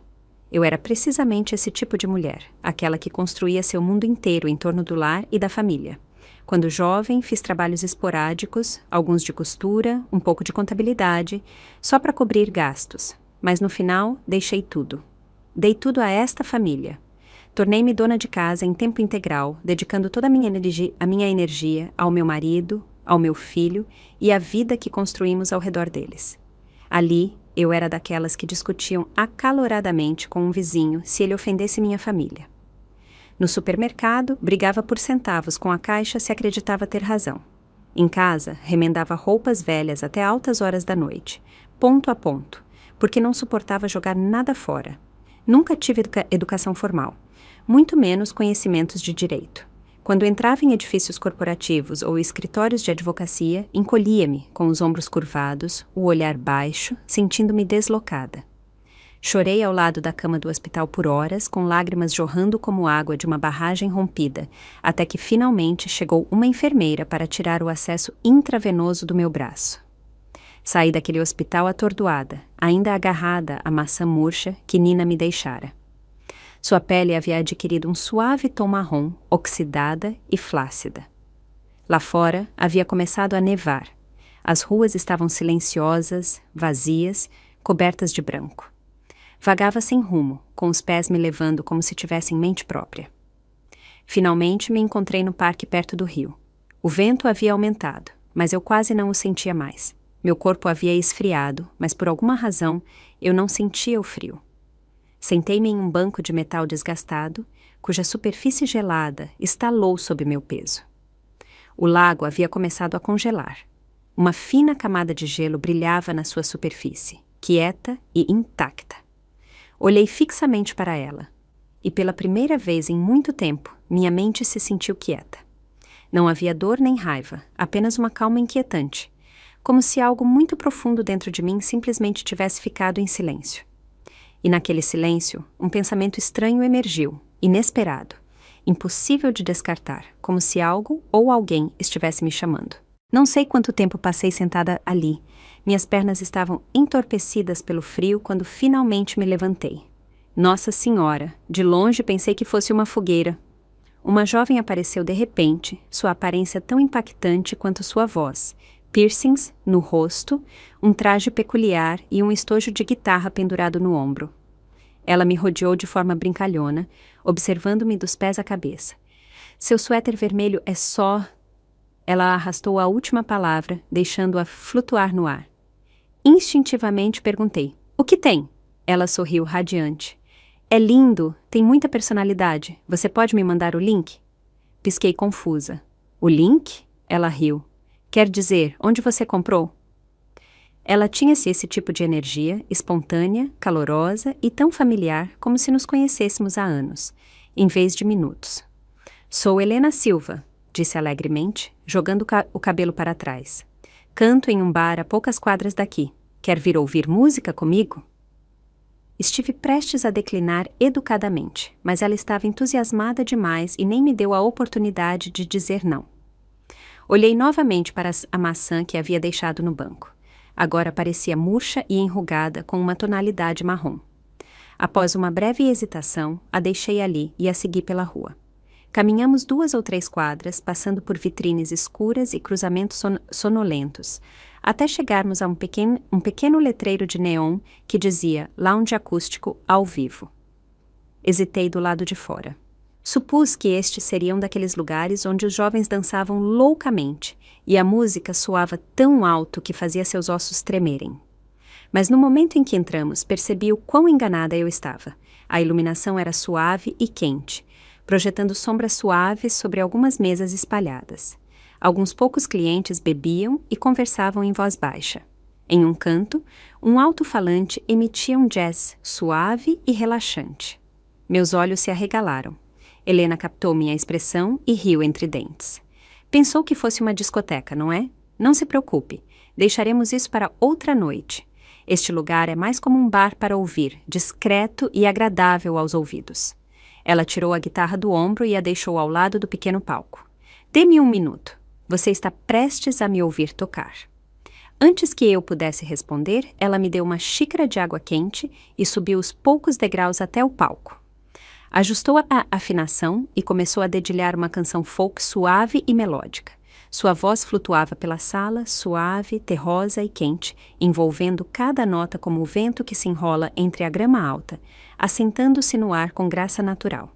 Eu era precisamente esse tipo de mulher, aquela que construía seu mundo inteiro em torno do lar e da família. Quando jovem, fiz trabalhos esporádicos, alguns de costura, um pouco de contabilidade, só para cobrir gastos. Mas no final, deixei tudo. Dei tudo a esta família. Tornei-me dona de casa em tempo integral, dedicando toda a minha energia ao meu marido, ao meu filho e à vida que construímos ao redor deles. Ali, eu era daquelas que discutiam acaloradamente com um vizinho se ele ofendesse minha família. No supermercado, brigava por centavos com a caixa se acreditava ter razão. Em casa, remendava roupas velhas até altas horas da noite, ponto a ponto, porque não suportava jogar nada fora. Nunca tive educação formal, muito menos conhecimentos de direito. Quando entrava em edifícios corporativos ou escritórios de advocacia, encolhia-me, com os ombros curvados, o olhar baixo, sentindo-me deslocada. Chorei ao lado da cama do hospital por horas, com lágrimas jorrando como água de uma barragem rompida, até que finalmente chegou uma enfermeira para tirar o acesso intravenoso do meu braço. Saí daquele hospital atordoada, ainda agarrada à maçã murcha que Nina me deixara. Sua pele havia adquirido um suave tom marrom, oxidada e flácida. Lá fora havia começado a nevar. As ruas estavam silenciosas, vazias, cobertas de branco. Vagava sem rumo, com os pés me levando como se tivessem mente própria. Finalmente me encontrei no parque perto do rio. O vento havia aumentado, mas eu quase não o sentia mais. Meu corpo havia esfriado, mas por alguma razão eu não sentia o frio. Sentei-me em um banco de metal desgastado, cuja superfície gelada estalou sob meu peso. O lago havia começado a congelar. Uma fina camada de gelo brilhava na sua superfície, quieta e intacta. Olhei fixamente para ela, e pela primeira vez em muito tempo, minha mente se sentiu quieta. Não havia dor nem raiva, apenas uma calma inquietante, como se algo muito profundo dentro de mim simplesmente tivesse ficado em silêncio. E naquele silêncio, um pensamento estranho emergiu, inesperado, impossível de descartar, como se algo ou alguém estivesse me chamando. Não sei quanto tempo passei sentada ali. Minhas pernas estavam entorpecidas pelo frio quando finalmente me levantei. Nossa Senhora, de longe pensei que fosse uma fogueira. Uma jovem apareceu de repente, sua aparência tão impactante quanto sua voz. Piercings no rosto, um traje peculiar e um estojo de guitarra pendurado no ombro. Ela me rodeou de forma brincalhona, observando-me dos pés à cabeça. Seu suéter vermelho é só... Ela arrastou a última palavra, deixando-a flutuar no ar. Instintivamente perguntei, o que tem? Ela sorriu radiante. É lindo, tem muita personalidade. Você pode me mandar o link? Pisquei confusa. O link? Ela riu. Quer dizer, onde você comprou? Ela tinha-se esse tipo de energia, espontânea, calorosa e tão familiar como se nos conhecêssemos há anos, em vez de minutos. Sou Helena Silva, disse alegremente, jogando o cabelo para trás. Canto em um bar a poucas quadras daqui. Quer vir ouvir música comigo? Estive prestes a declinar educadamente, mas ela estava entusiasmada demais e nem me deu a oportunidade de dizer não. Olhei novamente para a maçã que havia deixado no banco. Agora parecia murcha e enrugada com uma tonalidade marrom. Após uma breve hesitação, a deixei ali e a segui pela rua. Caminhamos 2 ou 3 quadras, passando por vitrines escuras e cruzamentos sonolentos, até chegarmos a um pequeno letreiro de neon que dizia Lounge Acústico ao vivo. Hesitei do lado de fora. Supus que este seria um daqueles lugares onde os jovens dançavam loucamente e a música soava tão alto que fazia seus ossos tremerem. Mas no momento em que entramos, percebi o quão enganada eu estava. A iluminação era suave e quente, projetando sombras suaves sobre algumas mesas espalhadas. Alguns poucos clientes bebiam e conversavam em voz baixa. Em um canto, um alto-falante emitia um jazz suave e relaxante. Meus olhos se arregalaram. Helena captou minha expressão e riu entre dentes. Pensou que fosse uma discoteca, não é? Não se preocupe, deixaremos isso para outra noite. Este lugar é mais como um bar para ouvir, discreto e agradável aos ouvidos. Ela tirou a guitarra do ombro e a deixou ao lado do pequeno palco. Dê-me 1 minuto. Você está prestes a me ouvir tocar. Antes que eu pudesse responder, ela me deu uma xícara de água quente e subiu os poucos degraus até o palco. Ajustou a afinação e começou a dedilhar uma canção folk suave e melódica. Sua voz flutuava pela sala, suave, terrosa e quente, envolvendo cada nota como o vento que se enrola entre a grama alta, assentando-se no ar com graça natural.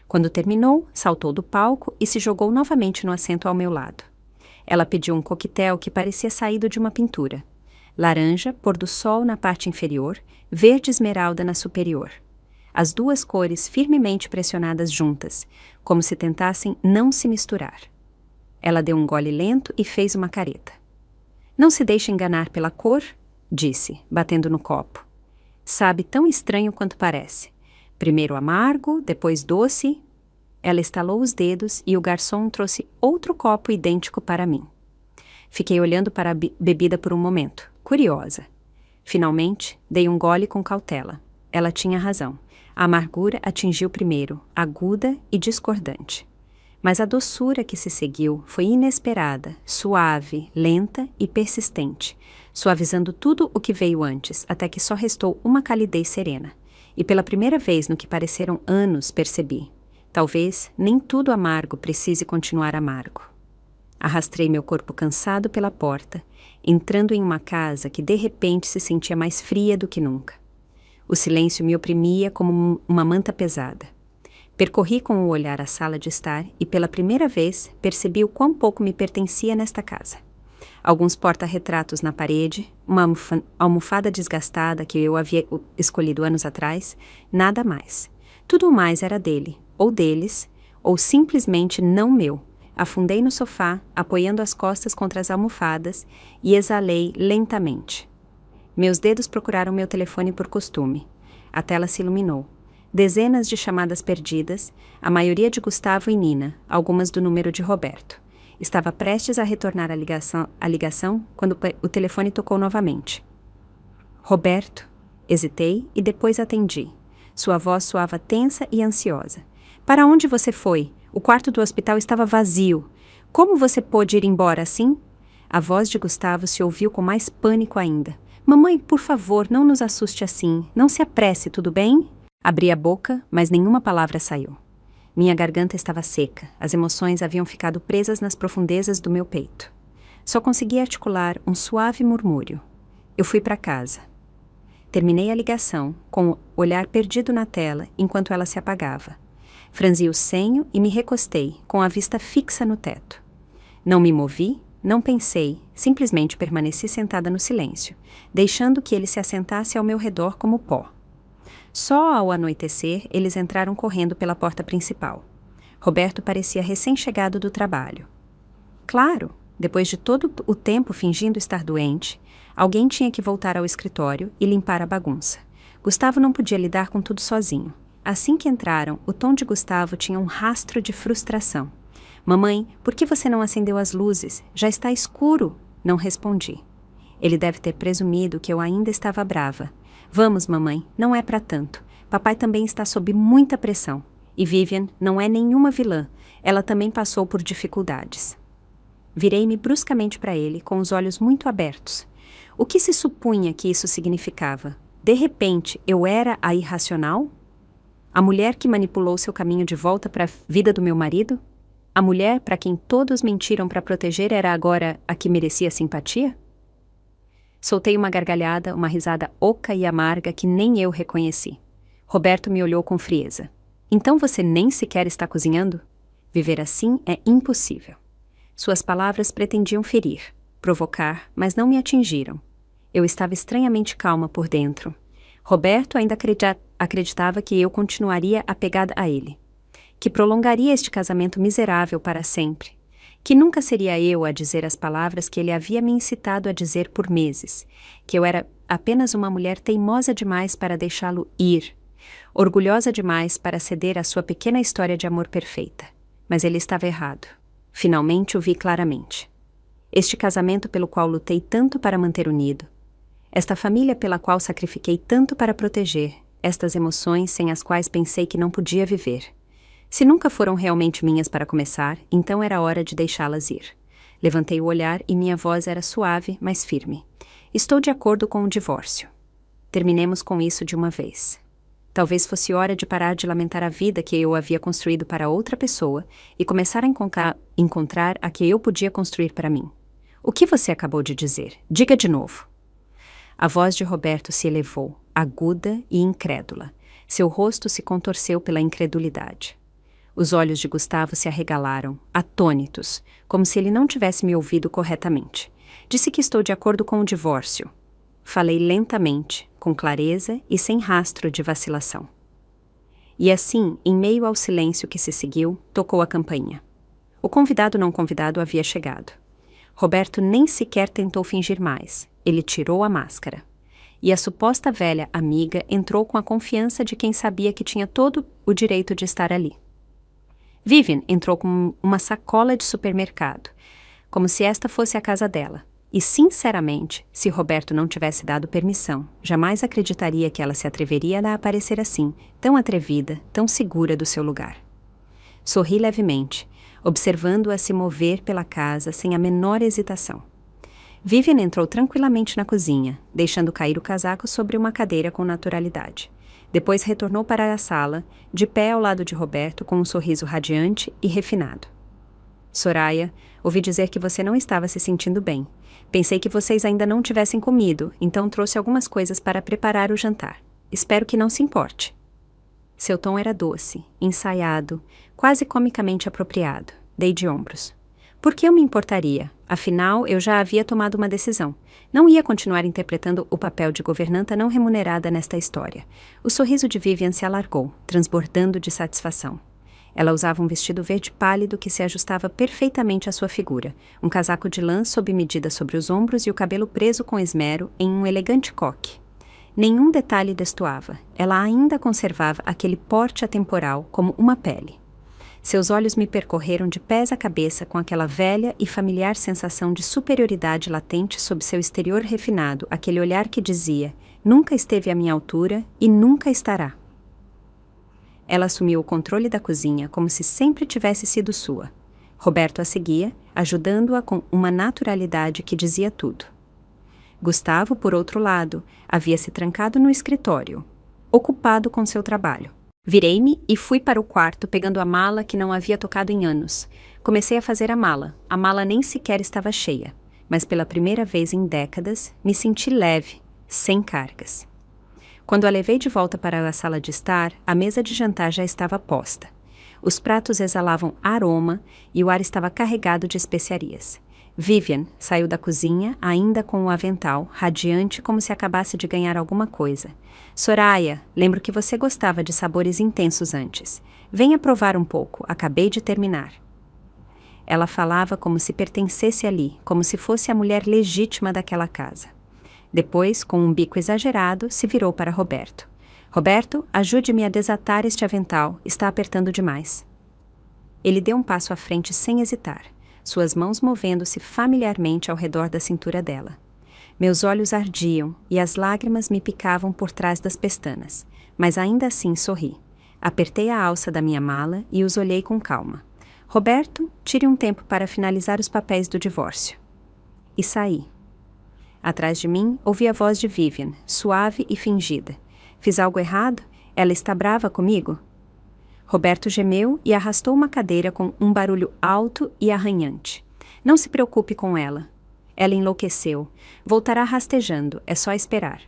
Quando terminou, saltou do palco e se jogou novamente no assento ao meu lado. Ela pediu um coquetel que parecia saído de uma pintura. Laranja, pôr do sol na parte inferior, verde esmeralda na superior. As 2 cores firmemente pressionadas juntas, como se tentassem não se misturar. Ela deu um gole lento e fez uma careta. Não se deixe enganar pela cor, disse, batendo no copo. Sabe tão estranho quanto parece. Primeiro amargo, depois doce. Ela estalou os dedos e o garçom trouxe outro copo idêntico para mim. Fiquei olhando para a bebida por um momento, curiosa. Finalmente, dei um gole com cautela. Ela tinha razão. A amargura atingiu primeiro, aguda e discordante. Mas a doçura que se seguiu foi inesperada, suave, lenta e persistente, suavizando tudo o que veio antes, até que só restou uma calidez serena. E pela primeira vez no que pareceram anos, percebi. Talvez nem tudo amargo precise continuar amargo. Arrastei meu corpo cansado pela porta, entrando em uma casa que de repente se sentia mais fria do que nunca. O silêncio me oprimia como uma manta pesada. Percorri com o olhar a sala de estar e, pela primeira vez, percebi o quão pouco me pertencia nesta casa. Alguns porta-retratos na parede, uma almofada desgastada que eu havia escolhido anos atrás, nada mais. Tudo o mais era dele, ou deles, ou simplesmente não meu. Afundei no sofá, apoiando as costas contra as almofadas, e exalei lentamente. Meus dedos procuraram meu telefone por costume. A tela se iluminou. Dezenas de chamadas perdidas, a maioria de Gustavo e Nina, algumas do número de Roberto. Estava prestes a retornar a ligação quando o telefone tocou novamente. Roberto. Hesitei e depois atendi. Sua voz soava tensa e ansiosa. Para onde você foi? O quarto do hospital estava vazio. Como você pôde ir embora assim? A voz de Gustavo se ouviu com mais pânico ainda. Mamãe, por favor, não nos assuste assim. Não se apresse, tudo bem? Abri a boca, mas nenhuma palavra saiu. Minha garganta estava seca, as emoções haviam ficado presas nas profundezas do meu peito. Só consegui articular um suave murmúrio. Eu fui para casa. Terminei a ligação, com o olhar perdido na tela, enquanto ela se apagava. Franzi o senho e me recostei, com a vista fixa no teto. Não me movi, não pensei, simplesmente permaneci sentada no silêncio, deixando que ele se assentasse ao meu redor como pó. Só ao anoitecer, eles entraram correndo pela porta principal. Roberto parecia recém-chegado do trabalho. Claro, depois de todo o tempo fingindo estar doente, alguém tinha que voltar ao escritório e limpar a bagunça. Gustavo não podia lidar com tudo sozinho. Assim que entraram, o tom de Gustavo tinha um rastro de frustração. Mamãe, por que você não acendeu as luzes? Já está escuro. Não respondi. Ele deve ter presumido que eu ainda estava brava. Vamos, mamãe, não é para tanto. Papai também está sob muita pressão. E Vivian não é nenhuma vilã. Ela também passou por dificuldades. Virei-me bruscamente para ele, com os olhos muito abertos. O que se supunha que isso significava? De repente, eu era a irracional? A mulher que manipulou seu caminho de volta para a vida do meu marido? A mulher para quem todos mentiram para proteger era agora a que merecia simpatia? Soltei uma gargalhada, uma risada oca e amarga que nem eu reconheci. Roberto me olhou com frieza. Então você nem sequer está cozinhando? Viver assim é impossível. Suas palavras pretendiam ferir, provocar, mas não me atingiram. Eu estava estranhamente calma por dentro. Roberto ainda acreditava que eu continuaria apegada a ele, que prolongaria este casamento miserável para sempre, que nunca seria eu a dizer as palavras que ele havia me incitado a dizer por meses, que eu era apenas uma mulher teimosa demais para deixá-lo ir, orgulhosa demais para ceder à sua pequena história de amor perfeita. Mas ele estava errado. Finalmente o vi claramente. Este casamento pelo qual lutei tanto para manter unido, esta família pela qual sacrifiquei tanto para proteger, estas emoções sem as quais pensei que não podia viver. Se nunca foram realmente minhas para começar, então era hora de deixá-las ir. Levantei o olhar e minha voz era suave, mas firme. Estou de acordo com o divórcio. Terminemos com isso de uma vez. Talvez fosse hora de parar de lamentar a vida que eu havia construído para outra pessoa e começar a encontrar a que eu podia construir para mim. O que você acabou de dizer? Diga de novo. A voz de Roberto se elevou, aguda e incrédula. Seu rosto se contorceu pela incredulidade. Os olhos de Gustavo se arregalaram, atônitos, como se ele não tivesse me ouvido corretamente. Disse que estou de acordo com o divórcio. Falei lentamente, com clareza e sem rastro de vacilação. E assim, em meio ao silêncio que se seguiu, tocou a campainha. O convidado não convidado havia chegado. Roberto nem sequer tentou fingir mais. Ele tirou a máscara. E a suposta velha amiga entrou com a confiança de quem sabia que tinha todo o direito de estar ali. Vivian entrou com uma sacola de supermercado, como se esta fosse a casa dela. E, sinceramente, se Roberto não tivesse dado permissão, jamais acreditaria que ela se atreveria a aparecer assim, tão atrevida, tão segura do seu lugar. Sorri levemente, observando-a se mover pela casa sem a menor hesitação. Vivian entrou tranquilamente na cozinha, deixando cair o casaco sobre uma cadeira com naturalidade. Depois retornou para a sala, de pé ao lado de Roberto, com um sorriso radiante e refinado. Soraya, ouvi dizer que você não estava se sentindo bem. Pensei que vocês ainda não tivessem comido, então trouxe algumas coisas para preparar o jantar. Espero que não se importe. Seu tom era doce, ensaiado, quase comicamente apropriado. Dei de ombros. Por que eu me importaria? Afinal, eu já havia tomado uma decisão. Não ia continuar interpretando o papel de governanta não remunerada nesta história. O sorriso de Vivian se alargou, transbordando de satisfação. Ela usava um vestido verde pálido que se ajustava perfeitamente à sua figura, um casaco de lã sob medida sobre os ombros e o cabelo preso com esmero em um elegante coque. Nenhum detalhe destoava. Ela ainda conservava aquele porte atemporal como uma pele. Seus olhos me percorreram de pés à cabeça com aquela velha e familiar sensação de superioridade latente sob seu exterior refinado, aquele olhar que dizia: nunca esteve à minha altura e nunca estará. Ela assumiu o controle da cozinha como se sempre tivesse sido sua. Roberto a seguia, ajudando-a com uma naturalidade que dizia tudo. Gustavo, por outro lado, havia se trancado no escritório, ocupado com seu trabalho. Virei-me e fui para o quarto pegando a mala que não havia tocado em anos. Comecei a fazer a mala. A mala nem sequer estava cheia, mas pela primeira vez em décadas me senti leve, sem cargas. Quando a levei de volta para a sala de estar, a mesa de jantar já estava posta. Os pratos exalavam aroma e o ar estava carregado de especiarias. Vivian saiu da cozinha, ainda com o avental, radiante como se acabasse de ganhar alguma coisa. Soraya, lembro que você gostava de sabores intensos antes. Venha provar um pouco, acabei de terminar. Ela falava como se pertencesse ali, como se fosse a mulher legítima daquela casa. Depois, com um bico exagerado, se virou para Roberto. Roberto, ajude-me a desatar este avental, está apertando demais. Ele deu um passo à frente sem hesitar, suas mãos movendo-se familiarmente ao redor da cintura dela. Meus olhos ardiam e as lágrimas me picavam por trás das pestanas, mas ainda assim sorri. Apertei a alça da minha mala e os olhei com calma. Roberto, tire um tempo para finalizar os papéis do divórcio. E saí. Atrás de mim, ouvi a voz de Vivian, suave e fingida. Fiz algo errado? Ela está brava comigo? Roberto gemeu e arrastou uma cadeira com um barulho alto e arranhante. Não se preocupe com ela. Ela enlouqueceu. Voltará rastejando, é só esperar.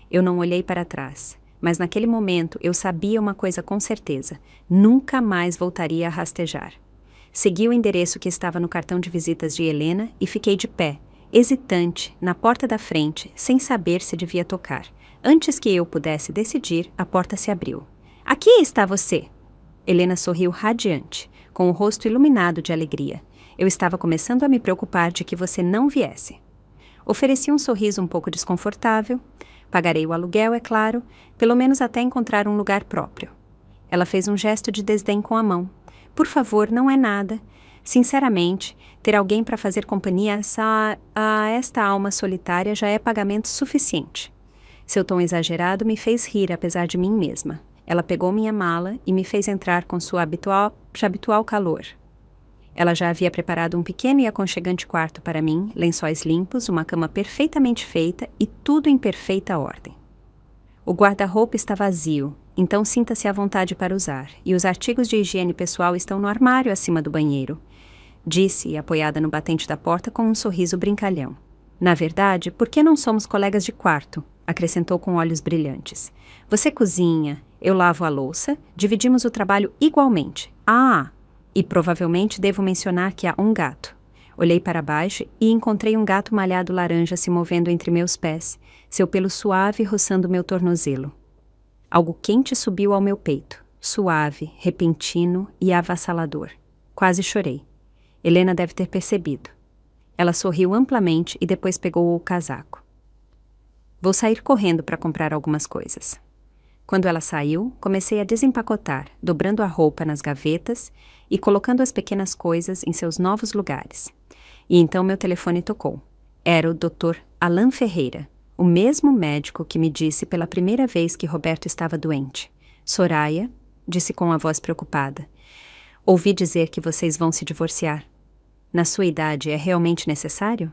Eu não olhei para trás, mas naquele momento eu sabia uma coisa com certeza. Nunca mais voltaria a rastejar. Segui o endereço que estava no cartão de visitas de Helena e fiquei de pé, hesitante, na porta da frente, sem saber se devia tocar. Antes que eu pudesse decidir, a porta se abriu. Aqui está você! Helena sorriu radiante, com o rosto iluminado de alegria. Eu estava começando a me preocupar de que você não viesse. Ofereci um sorriso um pouco desconfortável. Pagarei o aluguel, é claro, pelo menos até encontrar um lugar próprio. Ela fez um gesto de desdém com a mão. Por favor, não é nada. Sinceramente, ter alguém para fazer companhia a esta alma solitária já é pagamento suficiente. Seu tom exagerado me fez rir apesar de mim mesma. Ela pegou minha mala e me fez entrar com sua habitual calor. Ela já havia preparado um pequeno e aconchegante quarto para mim, lençóis limpos, uma cama perfeitamente feita e tudo em perfeita ordem. O guarda-roupa está vazio, então sinta-se à vontade para usar, e os artigos de higiene pessoal estão no armário acima do banheiro, disse, apoiada no batente da porta com um sorriso brincalhão. Na verdade, por que não somos colegas de quarto? Acrescentou com olhos brilhantes. Você cozinha, eu lavo a louça, dividimos o trabalho igualmente. E provavelmente devo mencionar que há um gato. Olhei para baixo e encontrei um gato malhado laranja se movendo entre meus pés, seu pelo suave roçando meu tornozelo. Algo quente subiu ao meu peito, suave, repentino e avassalador. Quase chorei. Helena deve ter percebido. Ela sorriu amplamente e depois pegou o casaco. Vou sair correndo para comprar algumas coisas. Quando ela saiu, comecei a desempacotar, dobrando a roupa nas gavetas e colocando as pequenas coisas em seus novos lugares. E então meu telefone tocou. Era o Dr. Alan Ferreira, o mesmo médico que me disse pela primeira vez que Roberto estava doente. Soraya, disse com a voz preocupada, ouvi dizer que vocês vão se divorciar. Na sua idade, é realmente necessário?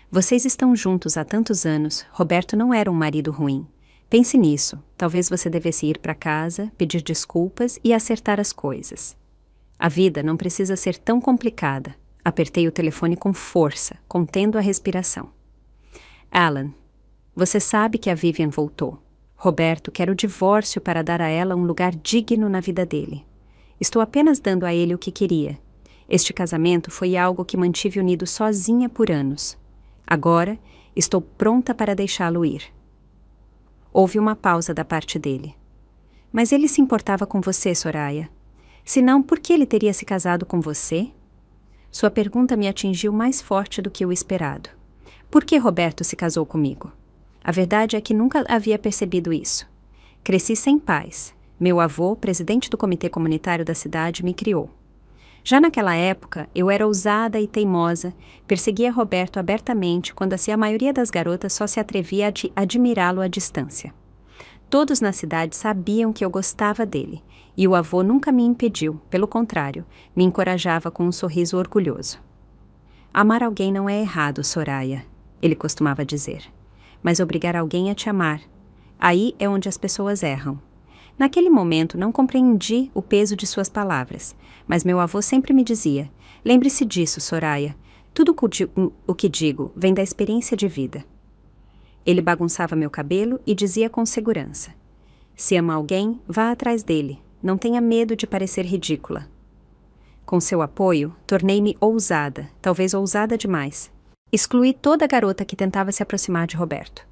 Vocês estão juntos há tantos anos, Roberto não era um marido ruim. Pense nisso, talvez você devesse ir para casa, pedir desculpas e acertar as coisas. A vida não precisa ser tão complicada. Apertei o telefone com força, contendo a respiração. Alan, você sabe que a Vivian voltou. Roberto quer o divórcio para dar a ela um lugar digno na vida dele. Estou apenas dando a ele o que queria. Este casamento foi algo que mantive unido sozinha por anos. Agora, estou pronta para deixá-lo ir. Houve uma pausa da parte dele. Mas ele se importava com você, Soraya. Se não, por que ele teria se casado com você? Sua pergunta me atingiu mais forte do que o esperado. Por que Roberto se casou comigo? A verdade é que nunca havia percebido isso. Cresci sem pais. Meu avô, presidente do comitê comunitário da cidade, me criou. Já naquela época, eu era ousada e teimosa, perseguia Roberto abertamente quando assim a maioria das garotas só se atrevia a admirá-lo à distância. Todos na cidade sabiam que eu gostava dele, e o avô nunca me impediu, pelo contrário, me encorajava com um sorriso orgulhoso. Amar alguém não é errado, Soraya, ele costumava dizer. Mas obrigar alguém a te amar, aí é onde as pessoas erram. Naquele momento não compreendi o peso de suas palavras, mas meu avô sempre me dizia: lembre-se disso, Soraya, tudo o que digo vem da experiência de vida. Ele bagunçava meu cabelo e dizia com segurança: se ama alguém, vá atrás dele, não tenha medo de parecer ridícula. Com seu apoio, tornei-me ousada, talvez ousada demais. Excluí toda garota que tentava se aproximar de Roberto.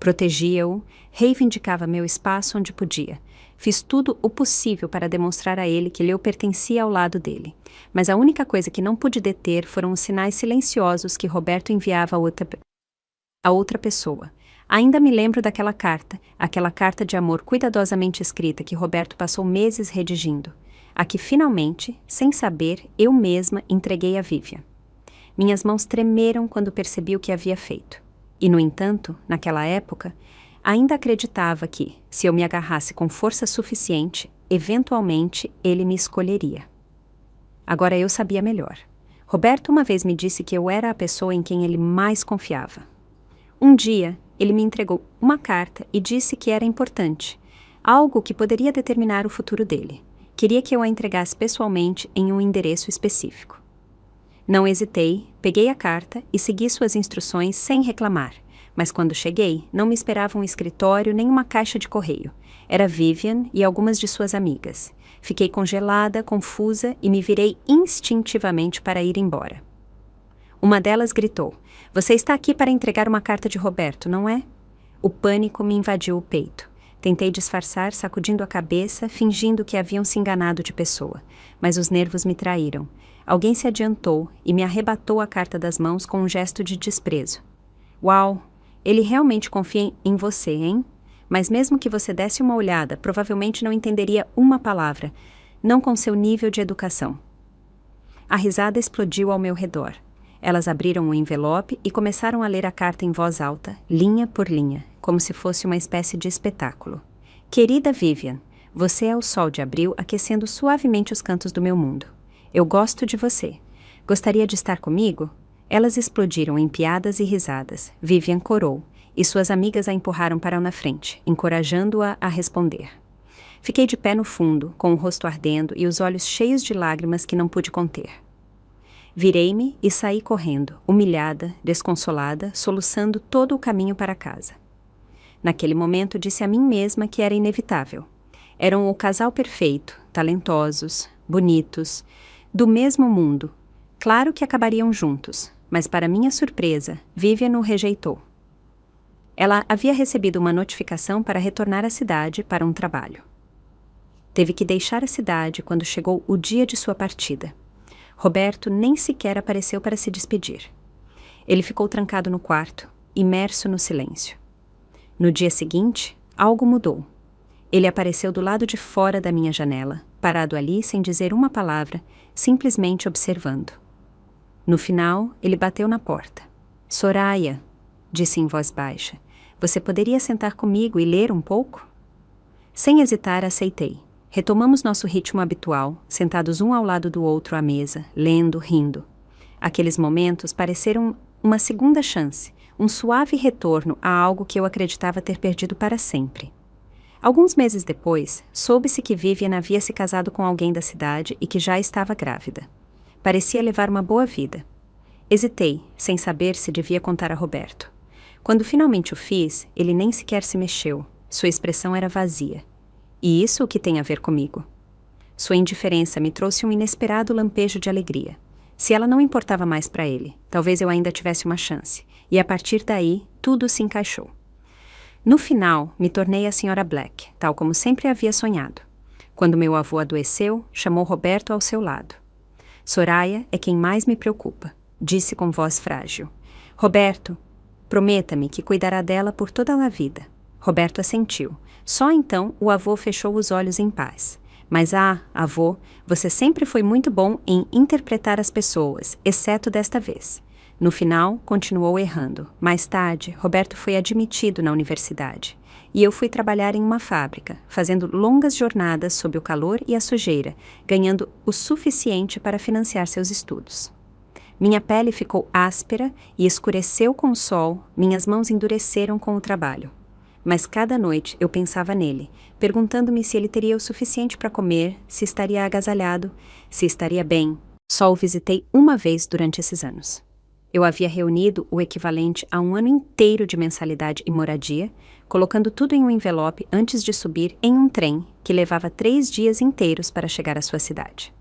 Protegia-o, reivindicava meu espaço onde podia. Fiz tudo o possível para demonstrar a ele que eu pertencia ao lado dele. Mas a única coisa que não pude deter foram os sinais silenciosos que Roberto enviava a outra pessoa. Ainda me lembro daquela carta de amor cuidadosamente escrita que Roberto passou meses redigindo, a que finalmente, sem saber, eu mesma entreguei a Vivian. Minhas mãos tremeram quando percebi o que havia feito. E, no entanto, naquela época, ainda acreditava que, se eu me agarrasse com força suficiente, eventualmente ele me escolheria. Agora eu sabia melhor. Roberto uma vez me disse que eu era a pessoa em quem ele mais confiava. Um dia, ele me entregou uma carta e disse que era importante, algo que poderia determinar o futuro dele. Queria que eu a entregasse pessoalmente em um endereço específico. Não hesitei, peguei a carta e segui suas instruções sem reclamar. Mas quando cheguei, não me esperava um escritório nem uma caixa de correio. Era Vivian e algumas de suas amigas. Fiquei congelada, confusa e me virei instintivamente para ir embora. Uma delas gritou: "Você está aqui para entregar uma carta de Roberto, não é?" O pânico me invadiu o peito. Tentei disfarçar, sacudindo a cabeça, fingindo que haviam se enganado de pessoa. Mas os nervos me traíram. Alguém se adiantou e me arrebatou a carta das mãos com um gesto de desprezo. "Uau! Ele realmente confia em você, hein? Mas mesmo que você desse uma olhada, provavelmente não entenderia uma palavra, não com seu nível de educação." A risada explodiu ao meu redor. Elas abriram o envelope e começaram a ler a carta em voz alta, linha por linha, como se fosse uma espécie de espetáculo. "Querida Vivian, você é o sol de abril aquecendo suavemente os cantos do meu mundo. Eu gosto de você. Gostaria de estar comigo?" Elas explodiram em piadas e risadas. Vivian corou, e suas amigas a empurraram para na frente, encorajando-a a responder. Fiquei de pé no fundo, com o rosto ardendo e os olhos cheios de lágrimas que não pude conter. Virei-me e saí correndo, humilhada, desconsolada, soluçando todo o caminho para casa. Naquele momento disse a mim mesma que era inevitável. Eram o casal perfeito, talentosos, bonitos, do mesmo mundo. Claro que acabariam juntos, mas para minha surpresa, Vivian o rejeitou. Ela havia recebido uma notificação para retornar à cidade para um trabalho. Teve que deixar a cidade quando chegou o dia de sua partida. Roberto nem sequer apareceu para se despedir. Ele ficou trancado no quarto, imerso no silêncio. No dia seguinte, algo mudou. Ele apareceu do lado de fora da minha janela, parado ali sem dizer uma palavra, simplesmente observando. No final, ele bateu na porta. "Soraya", disse em voz baixa, "você poderia sentar comigo e ler um pouco?" Sem hesitar, aceitei. Retomamos nosso ritmo habitual, sentados um ao lado do outro à mesa, lendo, rindo. Aqueles momentos pareceram uma segunda chance, um suave retorno a algo que eu acreditava ter perdido para sempre. Alguns meses depois, soube-se que Vivian havia se casado com alguém da cidade e que já estava grávida. Parecia levar uma boa vida. Hesitei, sem saber se devia contar a Roberto. Quando finalmente o fiz, ele nem sequer se mexeu. Sua expressão era vazia. E isso o que tem a ver comigo? Sua indiferença me trouxe um inesperado lampejo de alegria. Se ela não importava mais para ele, talvez eu ainda tivesse uma chance. E a partir daí, tudo se encaixou. No final, me tornei a Sra. Black, tal como sempre havia sonhado. Quando meu avô adoeceu, chamou Roberto ao seu lado. Soraya é quem mais me preocupa, disse com voz frágil. Roberto, prometa-me que cuidará dela por toda a vida. Roberto assentiu. Só então o avô fechou os olhos em paz. Mas avô, você sempre foi muito bom em interpretar as pessoas, exceto desta vez. No final, continuou errando. Mais tarde, Roberto foi admitido na universidade. E eu fui trabalhar em uma fábrica, fazendo longas jornadas sob o calor e a sujeira, ganhando o suficiente para financiar seus estudos. Minha pele ficou áspera e escureceu com o sol, minhas mãos endureceram com o trabalho. Mas cada noite eu pensava nele, perguntando-me se ele teria o suficiente para comer, se estaria agasalhado, se estaria bem. Só o visitei uma vez durante esses anos. Eu havia reunido o equivalente a um ano inteiro de mensalidade e moradia, colocando tudo em um envelope antes de subir em um trem que levava 3 dias inteiros para chegar à sua cidade.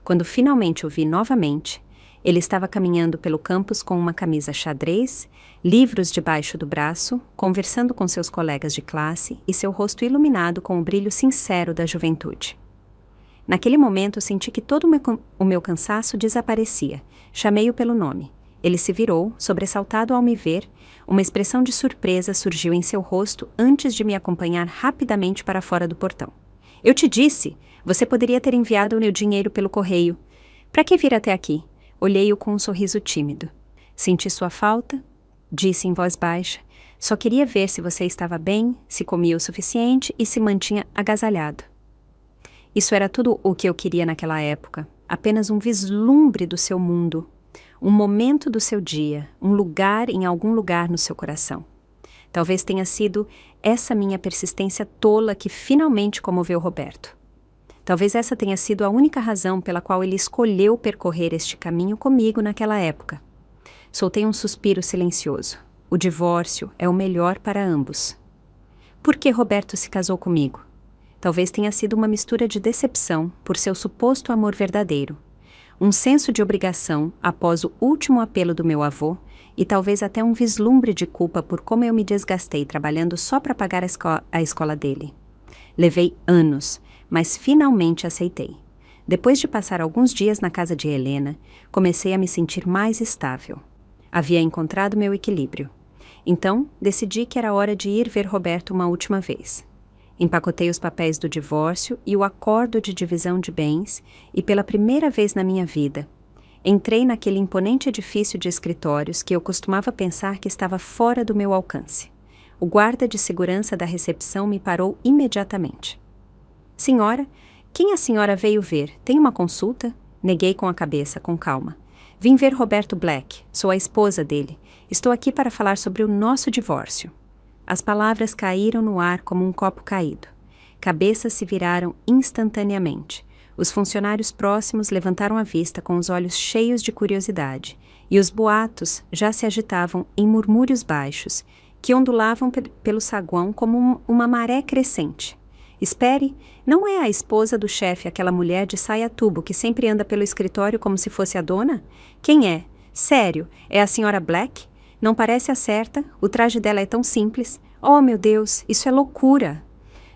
Quando finalmente o vi novamente, ele estava caminhando pelo campus com uma camisa xadrez, livros debaixo do braço, conversando com seus colegas de classe e seu rosto iluminado com o brilho sincero da juventude. Naquele momento senti que todo o meu cansaço desaparecia. Chamei-o pelo nome. Ele se virou, sobressaltado ao me ver. Uma expressão de surpresa surgiu em seu rosto antes de me acompanhar rapidamente para fora do portão. Eu te disse, você poderia ter enviado o meu dinheiro pelo correio. Para que vir até aqui? Olhei-o com um sorriso tímido. Senti sua falta, disse em voz baixa. Só queria ver se você estava bem, se comia o suficiente e se mantinha agasalhado. Isso era tudo o que eu queria naquela época. Apenas um vislumbre do seu mundo. Um momento do seu dia, um lugar em algum lugar no seu coração. Talvez tenha sido essa minha persistência tola que finalmente comoveu Roberto. Talvez essa tenha sido a única razão pela qual ele escolheu percorrer este caminho comigo naquela época. Soltei um suspiro silencioso. O divórcio é o melhor para ambos. Por que Roberto se casou comigo? Talvez tenha sido uma mistura de decepção por seu suposto amor verdadeiro, um senso de obrigação após o último apelo do meu avô e talvez até um vislumbre de culpa por como eu me desgastei trabalhando só para pagar a escola dele. Levei anos, mas finalmente aceitei. Depois de passar alguns dias na casa de Helena, comecei a me sentir mais estável. Havia encontrado meu equilíbrio. Então, decidi que era hora de ir ver Roberto uma última vez. Empacotei os papéis do divórcio e o acordo de divisão de bens e, pela primeira vez na minha vida, entrei naquele imponente edifício de escritórios que eu costumava pensar que estava fora do meu alcance. O guarda de segurança da recepção me parou imediatamente. Senhora, quem a senhora veio ver? Tem uma consulta? Neguei com a cabeça, com calma. Vim ver Roberto Black, sou a esposa dele. Estou aqui para falar sobre o nosso divórcio. As palavras caíram no ar como um copo caído. Cabeças se viraram instantaneamente. Os funcionários próximos levantaram a vista com os olhos cheios de curiosidade, e os boatos já se agitavam em murmúrios baixos, que ondulavam pelo saguão como uma maré crescente. Espere, não é a esposa do chefe aquela mulher de saia-tubo que sempre anda pelo escritório como se fosse a dona? Quem é? Sério, é a Sra. Black? Não parece a certa, o traje dela é tão simples. Oh, meu Deus, isso é loucura!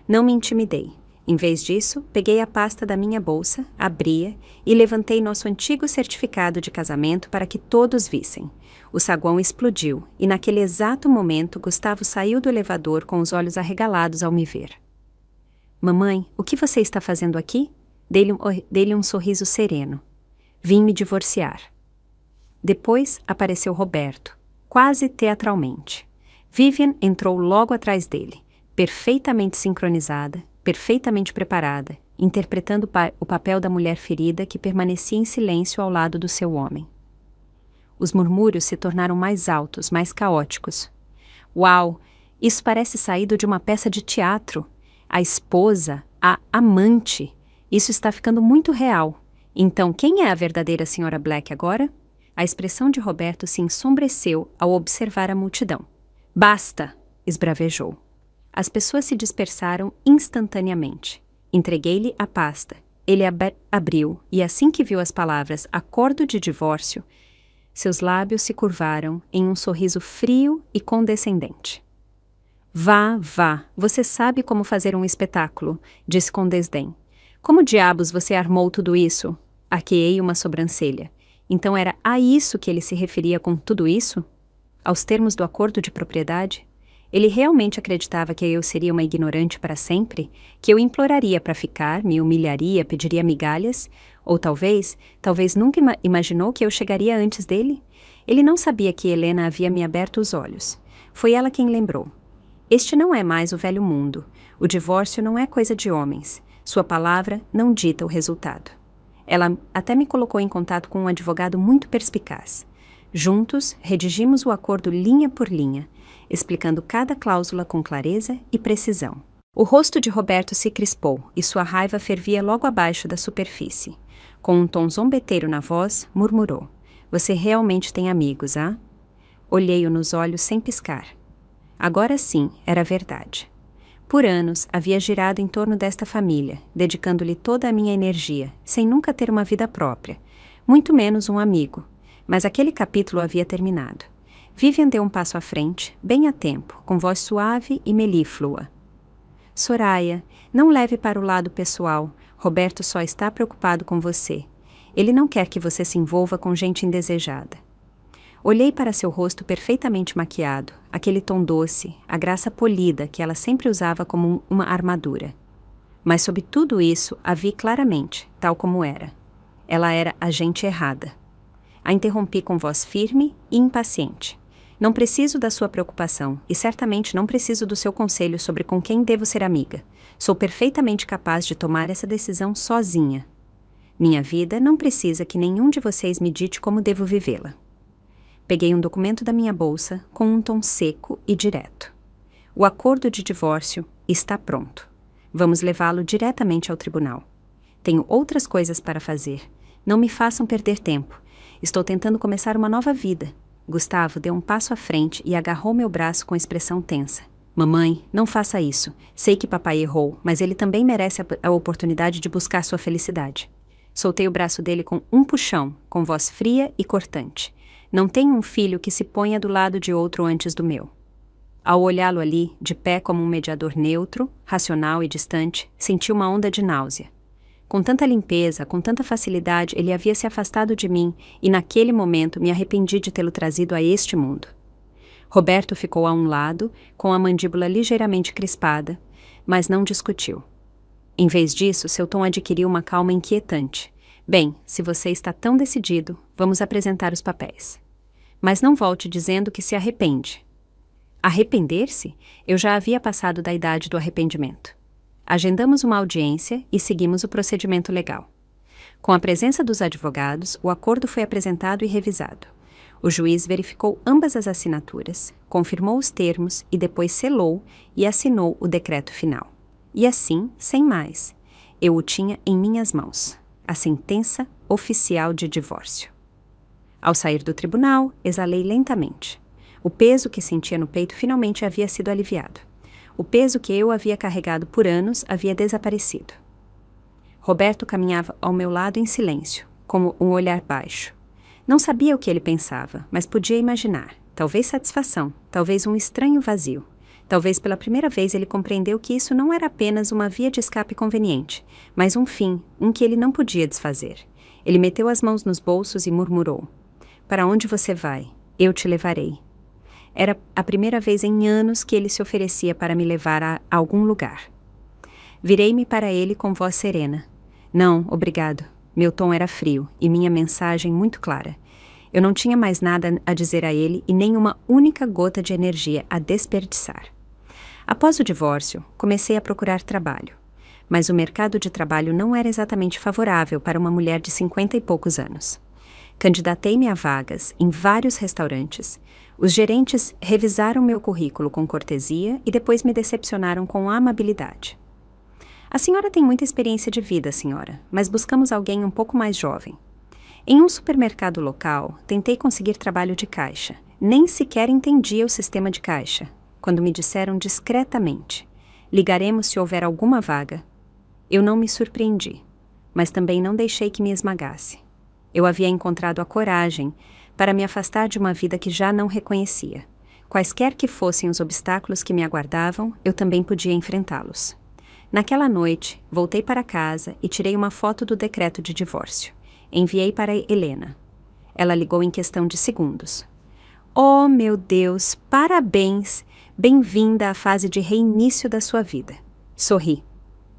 Não me intimidei. Em vez disso, peguei a pasta da minha bolsa, abri-a e levantei nosso antigo certificado de casamento para que todos vissem. O saguão explodiu e naquele exato momento Gustavo saiu do elevador com os olhos arregalados ao me ver. Mamãe, o que você está fazendo aqui? Dei-lhe um sorriso sereno. Vim me divorciar. Depois apareceu Roberto, quase teatralmente. Vivian entrou logo atrás dele, perfeitamente sincronizada, perfeitamente preparada, interpretando o papel da mulher ferida que permanecia em silêncio ao lado do seu homem. Os murmúrios se tornaram mais altos, mais caóticos. Uau! Isso parece saído de uma peça de teatro. A esposa, a amante. Isso está ficando muito real. Então, quem é a verdadeira Sra. Black agora? A expressão de Roberto se ensombreceu ao observar a multidão. Basta! Esbravejou. As pessoas se dispersaram instantaneamente. Entreguei-lhe a pasta. Ele abriu e assim que viu as palavras acordo de divórcio, seus lábios se curvaram em um sorriso frio e condescendente. Vá, vá, você sabe como fazer um espetáculo, disse com desdém. Como diabos você armou tudo isso? Arqueei uma sobrancelha. Então era a isso que ele se referia com tudo isso? Aos termos do acordo de propriedade? Ele realmente acreditava que eu seria uma ignorante para sempre? Que eu imploraria para ficar, me humilharia, pediria migalhas? Ou talvez nunca imaginou que eu chegaria antes dele? Ele não sabia que Helena havia me aberto os olhos. Foi ela quem lembrou. Este não é mais o velho mundo. O divórcio não é coisa de homens. Sua palavra não dita o resultado. Ela até me colocou em contato com um advogado muito perspicaz. Juntos, redigimos o acordo linha por linha, explicando cada cláusula com clareza e precisão. O rosto de Roberto se crispou e sua raiva fervia logo abaixo da superfície. Com um tom zombeteiro na voz, murmurou: Você realmente tem amigos, ah? Olhei-o nos olhos sem piscar. Agora sim, era verdade. Por anos, havia girado em torno desta família, dedicando-lhe toda a minha energia, sem nunca ter uma vida própria, muito menos um amigo. Mas aquele capítulo havia terminado. Vivian deu um passo à frente, bem a tempo, com voz suave e melíflua. Soraya, não leve para o lado pessoal. Roberto só está preocupado com você. Ele não quer que você se envolva com gente indesejada. Olhei para seu rosto perfeitamente maquiado, aquele tom doce, a graça polida que ela sempre usava como uma armadura. Mas sob tudo isso, a vi claramente, tal como era. Ela era a gente errada. A interrompi com voz firme e impaciente. Não preciso da sua preocupação e certamente não preciso do seu conselho sobre com quem devo ser amiga. Sou perfeitamente capaz de tomar essa decisão sozinha. Minha vida não precisa que nenhum de vocês me dite como devo vivê-la. Peguei um documento da minha bolsa com um tom seco e direto. O acordo de divórcio está pronto. Vamos levá-lo diretamente ao tribunal. Tenho outras coisas para fazer. Não me façam perder tempo. Estou tentando começar uma nova vida. Gustavo deu um passo à frente e agarrou meu braço com expressão tensa. Mamãe, não faça isso. Sei que papai errou, mas ele também merece a oportunidade de buscar sua felicidade. Soltei o braço dele com um puxão, com voz fria e cortante. Não tenho um filho que se ponha do lado de outro antes do meu. Ao olhá-lo ali, de pé como um mediador neutro, racional e distante, senti uma onda de náusea. Com tanta limpeza, com tanta facilidade, ele havia se afastado de mim e naquele momento me arrependi de tê-lo trazido a este mundo. Roberto ficou a um lado, com a mandíbula ligeiramente crispada, mas não discutiu. Em vez disso, seu tom adquiriu uma calma inquietante. Bem, se você está tão decidido, vamos apresentar os papéis. Mas não volte dizendo que se arrepende. Arrepender-se? Eu já havia passado da idade do arrependimento. Agendamos uma audiência e seguimos o procedimento legal. Com a presença dos advogados, o acordo foi apresentado e revisado. O juiz verificou ambas as assinaturas, confirmou os termos e depois selou e assinou o decreto final. E assim, sem mais, eu o tinha em minhas mãos. A sentença oficial de divórcio. Ao sair do tribunal, exalei lentamente. O peso que sentia no peito finalmente havia sido aliviado. O peso que eu havia carregado por anos havia desaparecido. Roberto caminhava ao meu lado em silêncio, com um olhar baixo. Não sabia o que ele pensava, mas podia imaginar. Talvez satisfação, talvez um estranho vazio. Talvez pela primeira vez ele compreendeu que isso não era apenas uma via de escape conveniente, mas um fim, um que ele não podia desfazer. Ele meteu as mãos nos bolsos e murmurou: Para onde você vai? Eu te levarei. Era a primeira vez em anos que ele se oferecia para me levar a algum lugar. Virei-me para ele com voz serena. Não, obrigado. Meu tom era frio e minha mensagem muito clara. Eu não tinha mais nada a dizer a ele e nem uma única gota de energia a desperdiçar. Após o divórcio, comecei a procurar trabalho. Mas o mercado de trabalho não era exatamente favorável para uma mulher de 50 e poucos anos. Candidatei-me a vagas em vários restaurantes. Os gerentes revisaram meu currículo com cortesia e depois me decepcionaram com amabilidade. A senhora tem muita experiência de vida, senhora, mas buscamos alguém um pouco mais jovem. Em um supermercado local, tentei conseguir trabalho de caixa. Nem sequer entendia o sistema de caixa. quando me disseram discretamente: ligaremos se houver alguma vaga. Eu não me surpreendi, mas também não deixei que me esmagasse. Eu havia encontrado a coragem para me afastar de uma vida que já não reconhecia. Quaisquer que fossem os obstáculos que me aguardavam, eu também podia enfrentá-los. Naquela noite, voltei para casa e tirei uma foto do decreto de divórcio. Enviei para Helena. Ela ligou em questão de segundos. Oh, meu Deus, parabéns! Bem-vinda à fase de reinício da sua vida. Sorri.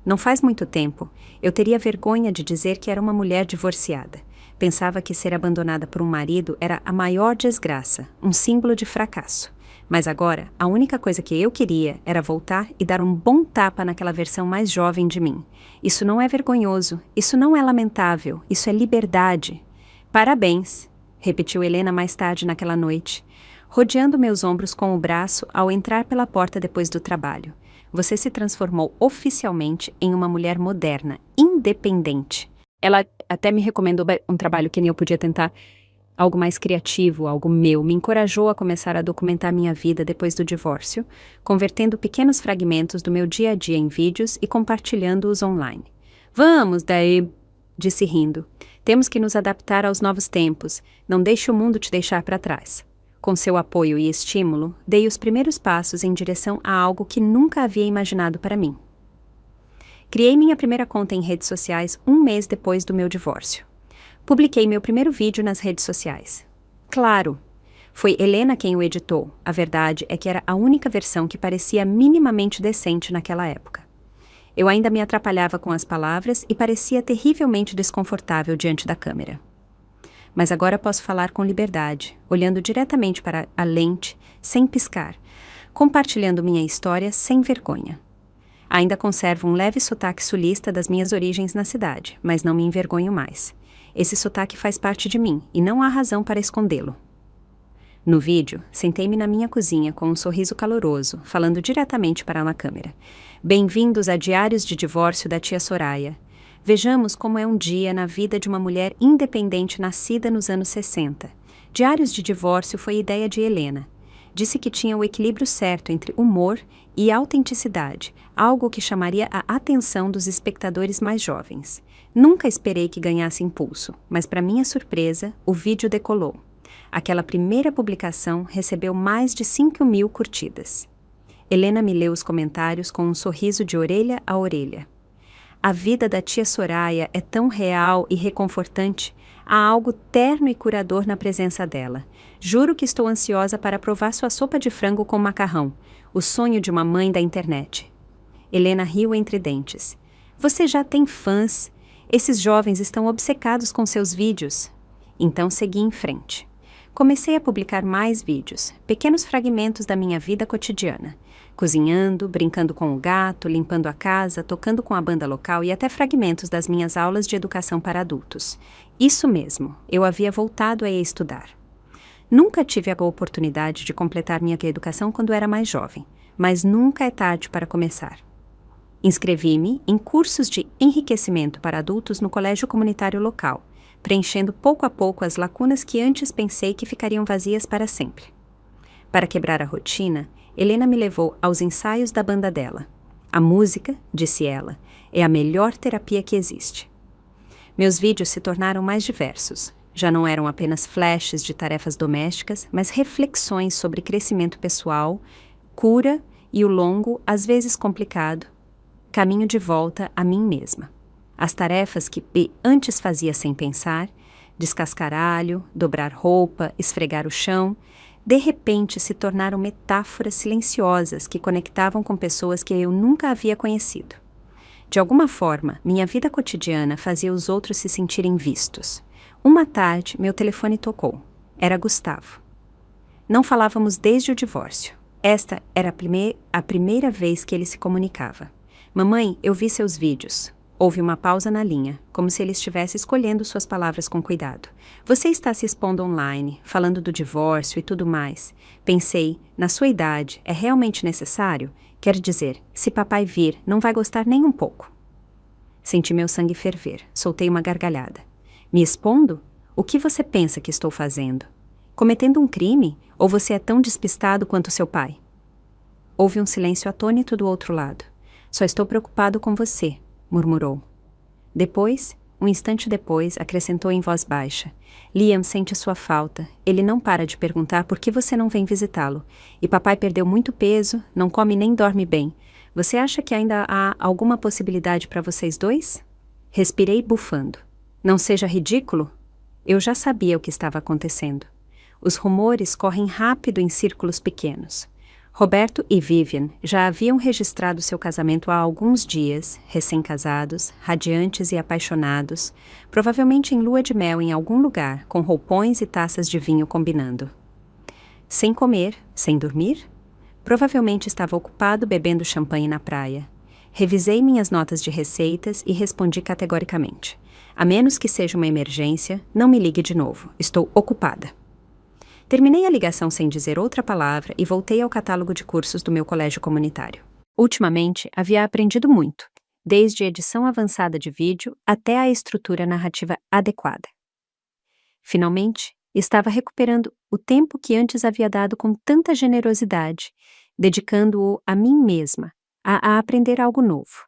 Não faz muito tempo, eu teria vergonha de dizer que era uma mulher divorciada. Pensava que ser abandonada por um marido era a maior desgraça, um símbolo de fracasso. Mas agora, a única coisa que eu queria era voltar e dar um bom tapa naquela versão mais jovem de mim. Isso não é vergonhoso, isso não é lamentável, isso é liberdade. Parabéns, repetiu Helena mais tarde naquela noite, rodeando meus ombros com o braço ao entrar pela porta depois do trabalho. Você se transformou oficialmente em uma mulher moderna, independente. Ela até me recomendou um trabalho que nem eu podia tentar, algo mais criativo, algo meu. Me encorajou a começar a documentar minha vida depois do divórcio, convertendo pequenos fragmentos do meu dia a dia em vídeos e compartilhando-os online. Vamos, daí, disse rindo. Temos que nos adaptar aos novos tempos. Não deixe o mundo te deixar para trás. Com seu apoio e estímulo, dei os primeiros passos em direção a algo que nunca havia imaginado para mim. Criei minha primeira conta em redes sociais um mês depois do meu divórcio. Publiquei meu primeiro vídeo nas redes sociais. Claro, foi Helena quem o editou. A verdade é que era a única versão que parecia minimamente decente naquela época. Eu ainda me atrapalhava com as palavras e parecia terrivelmente desconfortável diante da câmera. Mas agora posso falar com liberdade, olhando diretamente para a lente, sem piscar, compartilhando minha história sem vergonha. Ainda conservo um leve sotaque sulista das minhas origens na cidade, mas não me envergonho mais. Esse sotaque faz parte de mim e não há razão para escondê-lo. No vídeo, sentei-me na minha cozinha com um sorriso caloroso, falando diretamente para a câmera. Bem-vindos a Diários de Divórcio da Tia Soraya. Vejamos como é um dia na vida de uma mulher independente nascida nos anos 60. Diários de Divórcio foi ideia de Helena. Disse que tinha o equilíbrio certo entre humor e autenticidade, algo que chamaria a atenção dos espectadores mais jovens. Nunca esperei que ganhasse impulso, mas para minha surpresa, o vídeo decolou. Aquela primeira publicação recebeu mais de 5.000 curtidas. Helena me leu os comentários com um sorriso de orelha a orelha. A vida da tia Soraya é tão real e reconfortante. Há algo terno e curador na presença dela. Juro que estou ansiosa para provar sua sopa de frango com macarrão, o sonho de uma mãe da internet. Helena riu entre dentes. Você já tem fãs. Esses jovens estão obcecados com seus vídeos. Então segui em frente. Comecei a publicar mais vídeos, pequenos fragmentos da minha vida cotidiana. Cozinhando, brincando com o gato, limpando a casa, tocando com a banda local e até fragmentos das minhas aulas de educação para adultos. Isso mesmo, eu havia voltado a estudar. Nunca tive a oportunidade de completar minha educação quando era mais jovem, mas nunca é tarde para começar. Inscrevi-me em cursos de enriquecimento para adultos no colégio comunitário local, preenchendo pouco a pouco as lacunas que antes pensei que ficariam vazias para sempre. Para quebrar a rotina, Helena me levou aos ensaios da banda dela. A música, disse ela, é a melhor terapia que existe. Meus vídeos se tornaram mais diversos. Já não eram apenas flashes de tarefas domésticas, mas reflexões sobre crescimento pessoal, cura e o longo, às vezes complicado, caminho de volta a mim mesma. As tarefas que antes fazia sem pensar, descascar alho, dobrar roupa, esfregar o chão, de repente se tornaram metáforas silenciosas que conectavam com pessoas que eu nunca havia conhecido. De alguma forma, minha vida cotidiana fazia os outros se sentirem vistos. Uma tarde, meu telefone tocou. Era Gustavo. Não falávamos desde o divórcio. Esta era a primeira vez que ele se comunicava. Mamãe, eu vi seus vídeos. Houve uma pausa na linha, como se ele estivesse escolhendo suas palavras com cuidado. Você está se expondo online, falando do divórcio e tudo mais. Pensei, na sua idade, é realmente necessário? Quer dizer, se papai vir, não vai gostar nem um pouco. Senti meu sangue ferver, soltei uma gargalhada. Me expondo? O que você pensa que estou fazendo? Cometendo um crime? Ou você é tão despistado quanto seu pai? Houve um silêncio atônito do outro lado. Só estou preocupado com você, murmurou. Depois, um instante depois, acrescentou em voz baixa. Liam sente sua falta. Ele não para de perguntar por que você não vem visitá-lo. E papai perdeu muito peso, não come nem dorme bem. Você acha que ainda há alguma possibilidade para vocês dois? Respirei bufando. Não seja ridículo? Eu já sabia o que estava acontecendo. Os rumores correm rápido em círculos pequenos. Roberto e Vivian já haviam registrado seu casamento há alguns dias, recém-casados, radiantes e apaixonados, provavelmente em lua de mel em algum lugar, com roupões e taças de vinho combinando. Sem comer, sem dormir? Provavelmente estava ocupado bebendo champanhe na praia. Revisei minhas notas de receitas e respondi categoricamente. A menos que seja uma emergência, não me ligue de novo. Estou ocupada. Terminei a ligação sem dizer outra palavra e voltei ao catálogo de cursos do meu colégio comunitário. Ultimamente, havia aprendido muito, desde a edição avançada de vídeo até a estrutura narrativa adequada. Finalmente, estava recuperando o tempo que antes havia dado com tanta generosidade, dedicando-o a mim mesma, a aprender algo novo.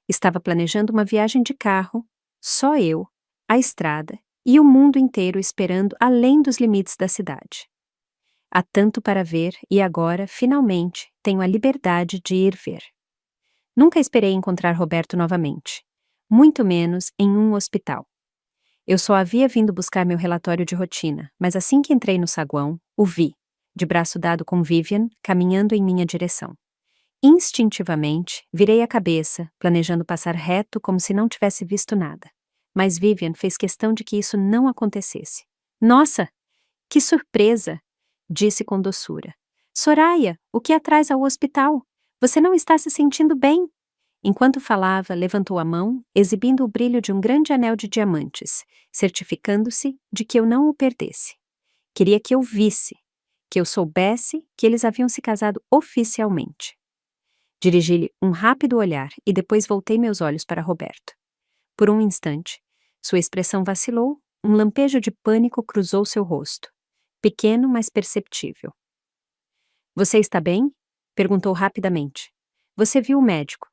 Estava planejando uma viagem de carro, só eu, a estrada, e o mundo inteiro esperando além dos limites da cidade. Há tanto para ver e agora, finalmente, tenho a liberdade de ir ver. Nunca esperei encontrar Roberto novamente, muito menos em um hospital. Eu só havia vindo buscar meu relatório de rotina, mas assim que entrei no saguão, o vi, de braço dado com Vivian, caminhando em minha direção. Instintivamente, virei a cabeça, planejando passar reto como se não tivesse visto nada. Mas Vivian fez questão de que isso não acontecesse. Nossa, que surpresa! Disse com doçura. Soraya, o que a traz ao hospital? Você não está se sentindo bem? Enquanto falava, levantou a mão, exibindo o brilho de um grande anel de diamantes, certificando-se de que eu não o perdesse. Queria que eu visse, que eu soubesse que eles haviam se casado oficialmente. Dirigi-lhe um rápido olhar e depois voltei meus olhos para Roberto. Por um instante, sua expressão vacilou, um lampejo de pânico cruzou seu rosto. Pequeno, mas perceptível. Você está bem? Perguntou rapidamente. Você viu o médico.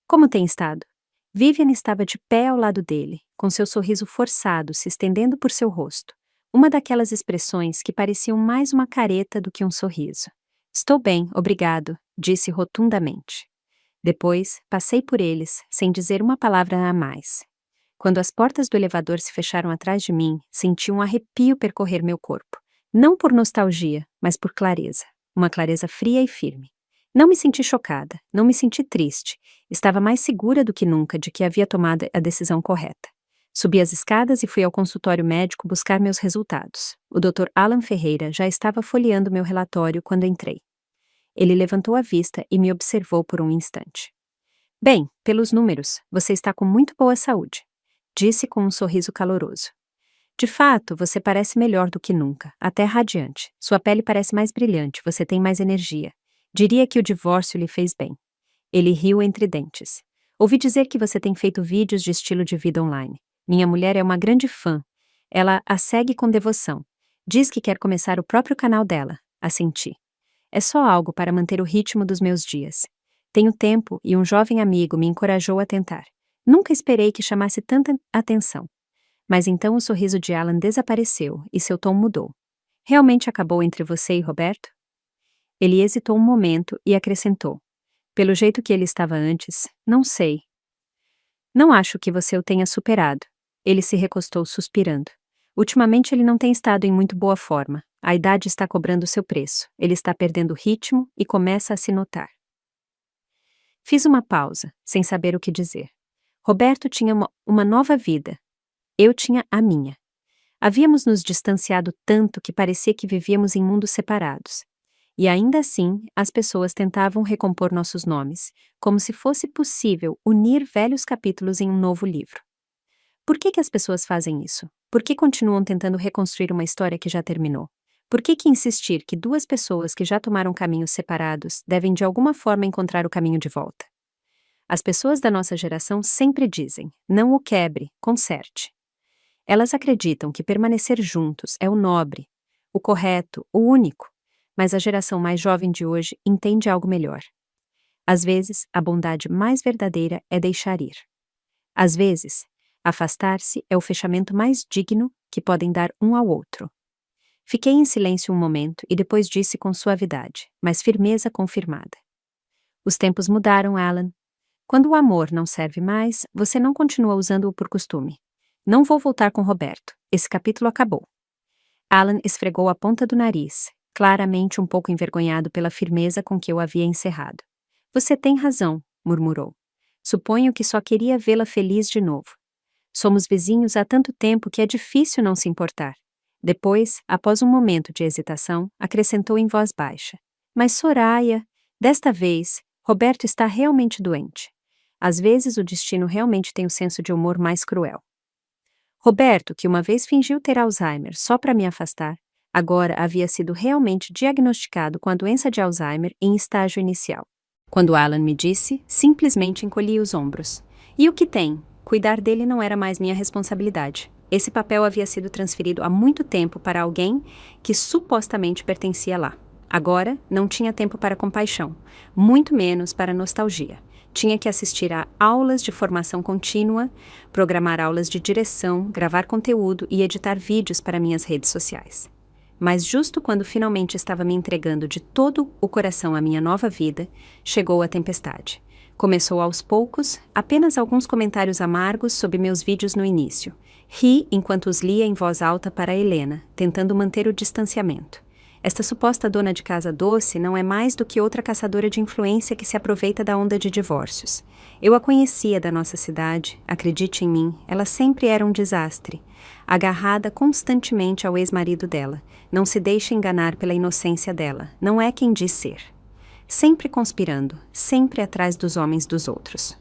Como tem estado? Vivian estava de pé ao lado dele, com seu sorriso forçado se estendendo por seu rosto. Uma daquelas expressões que pareciam mais uma careta do que um sorriso. Estou bem, obrigado, disse rotundamente. Depois, passei por eles, sem dizer uma palavra a mais. Quando as portas do elevador se fecharam atrás de mim, senti um arrepio percorrer meu corpo. Não por nostalgia, mas por clareza. Uma clareza fria e firme. Não me senti chocada, não me senti triste. Estava mais segura do que nunca de que havia tomado a decisão correta. Subi as escadas e fui ao consultório médico buscar meus resultados. O Dr. Alan Ferreira já estava folheando meu relatório quando entrei. Ele levantou a vista e me observou por um instante. Bem, pelos números, você está com muito boa saúde, disse com um sorriso caloroso. De fato, você parece melhor do que nunca, até radiante. Sua pele parece mais brilhante, você tem mais energia. Diria que o divórcio lhe fez bem. Ele riu entre dentes. Ouvi dizer que você tem feito vídeos de estilo de vida online. Minha mulher é uma grande fã. Ela a segue com devoção. Diz que quer começar o próprio canal dela. Assenti. É só algo para manter o ritmo dos meus dias. Tenho tempo e um jovem amigo me encorajou a tentar. Nunca esperei que chamasse tanta atenção. Mas então o sorriso de Alan desapareceu e seu tom mudou. Realmente acabou entre você e Roberto? Ele hesitou um momento e acrescentou. Pelo jeito que ele estava antes, não sei. Não acho que você o tenha superado. Ele se recostou suspirando. Ultimamente ele não tem estado em muito boa forma. A idade está cobrando seu preço. Ele está perdendo o ritmo e começa a se notar. Fiz uma pausa, sem saber o que dizer. Roberto tinha uma nova vida. Eu tinha a minha. Havíamos nos distanciado tanto que parecia que vivíamos em mundos separados. E ainda assim, as pessoas tentavam recompor nossos nomes, como se fosse possível unir velhos capítulos em um novo livro. Por que as pessoas fazem isso? Por que continuam tentando reconstruir uma história que já terminou? Por que insistir que duas pessoas que já tomaram caminhos separados devem de alguma forma encontrar o caminho de volta? As pessoas da nossa geração sempre dizem, não o quebre, conserte. Elas acreditam que permanecer juntos é o nobre, o correto, o único. Mas a geração mais jovem de hoje entende algo melhor. Às vezes, a bondade mais verdadeira é deixar ir. Às vezes, afastar-se é o fechamento mais digno que podem dar um ao outro. Fiquei em silêncio um momento e depois disse com suavidade, mas firmeza confirmada. Os tempos mudaram, Alan. Quando o amor não serve mais, você não continua usando-o por costume. Não vou voltar com Roberto. Esse capítulo acabou. Alan esfregou a ponta do nariz, claramente um pouco envergonhado pela firmeza com que eu havia encerrado. Você tem razão, murmurou. Suponho que só queria vê-la feliz de novo. Somos vizinhos há tanto tempo que é difícil não se importar. Depois, após um momento de hesitação, acrescentou em voz baixa. Mas Soraya, desta vez, Roberto está realmente doente. Às vezes o destino realmente tem o senso de humor mais cruel. Roberto, que uma vez fingiu ter Alzheimer só para me afastar, agora havia sido realmente diagnosticado com a doença de Alzheimer em estágio inicial. Quando Alan me disse, simplesmente encolhi os ombros. E o que tem? Cuidar dele não era mais minha responsabilidade. Esse papel havia sido transferido há muito tempo para alguém que supostamente pertencia lá. Agora, não tinha tempo para compaixão, muito menos para nostalgia. Tinha que assistir a aulas de formação contínua, programar aulas de direção, gravar conteúdo e editar vídeos para minhas redes sociais. Mas justo quando finalmente estava me entregando de todo o coração à minha nova vida, chegou a tempestade. Começou aos poucos, apenas alguns comentários amargos sobre meus vídeos no início. Ri enquanto os lia em voz alta para Helena, tentando manter o distanciamento. Esta suposta dona de casa doce não é mais do que outra caçadora de influência que se aproveita da onda de divórcios. Eu a conhecia da nossa cidade, acredite em mim, ela sempre era um desastre. Agarrada constantemente ao ex-marido dela, não se deixe enganar pela inocência dela, não é quem diz ser. Sempre conspirando, sempre atrás dos homens dos outros.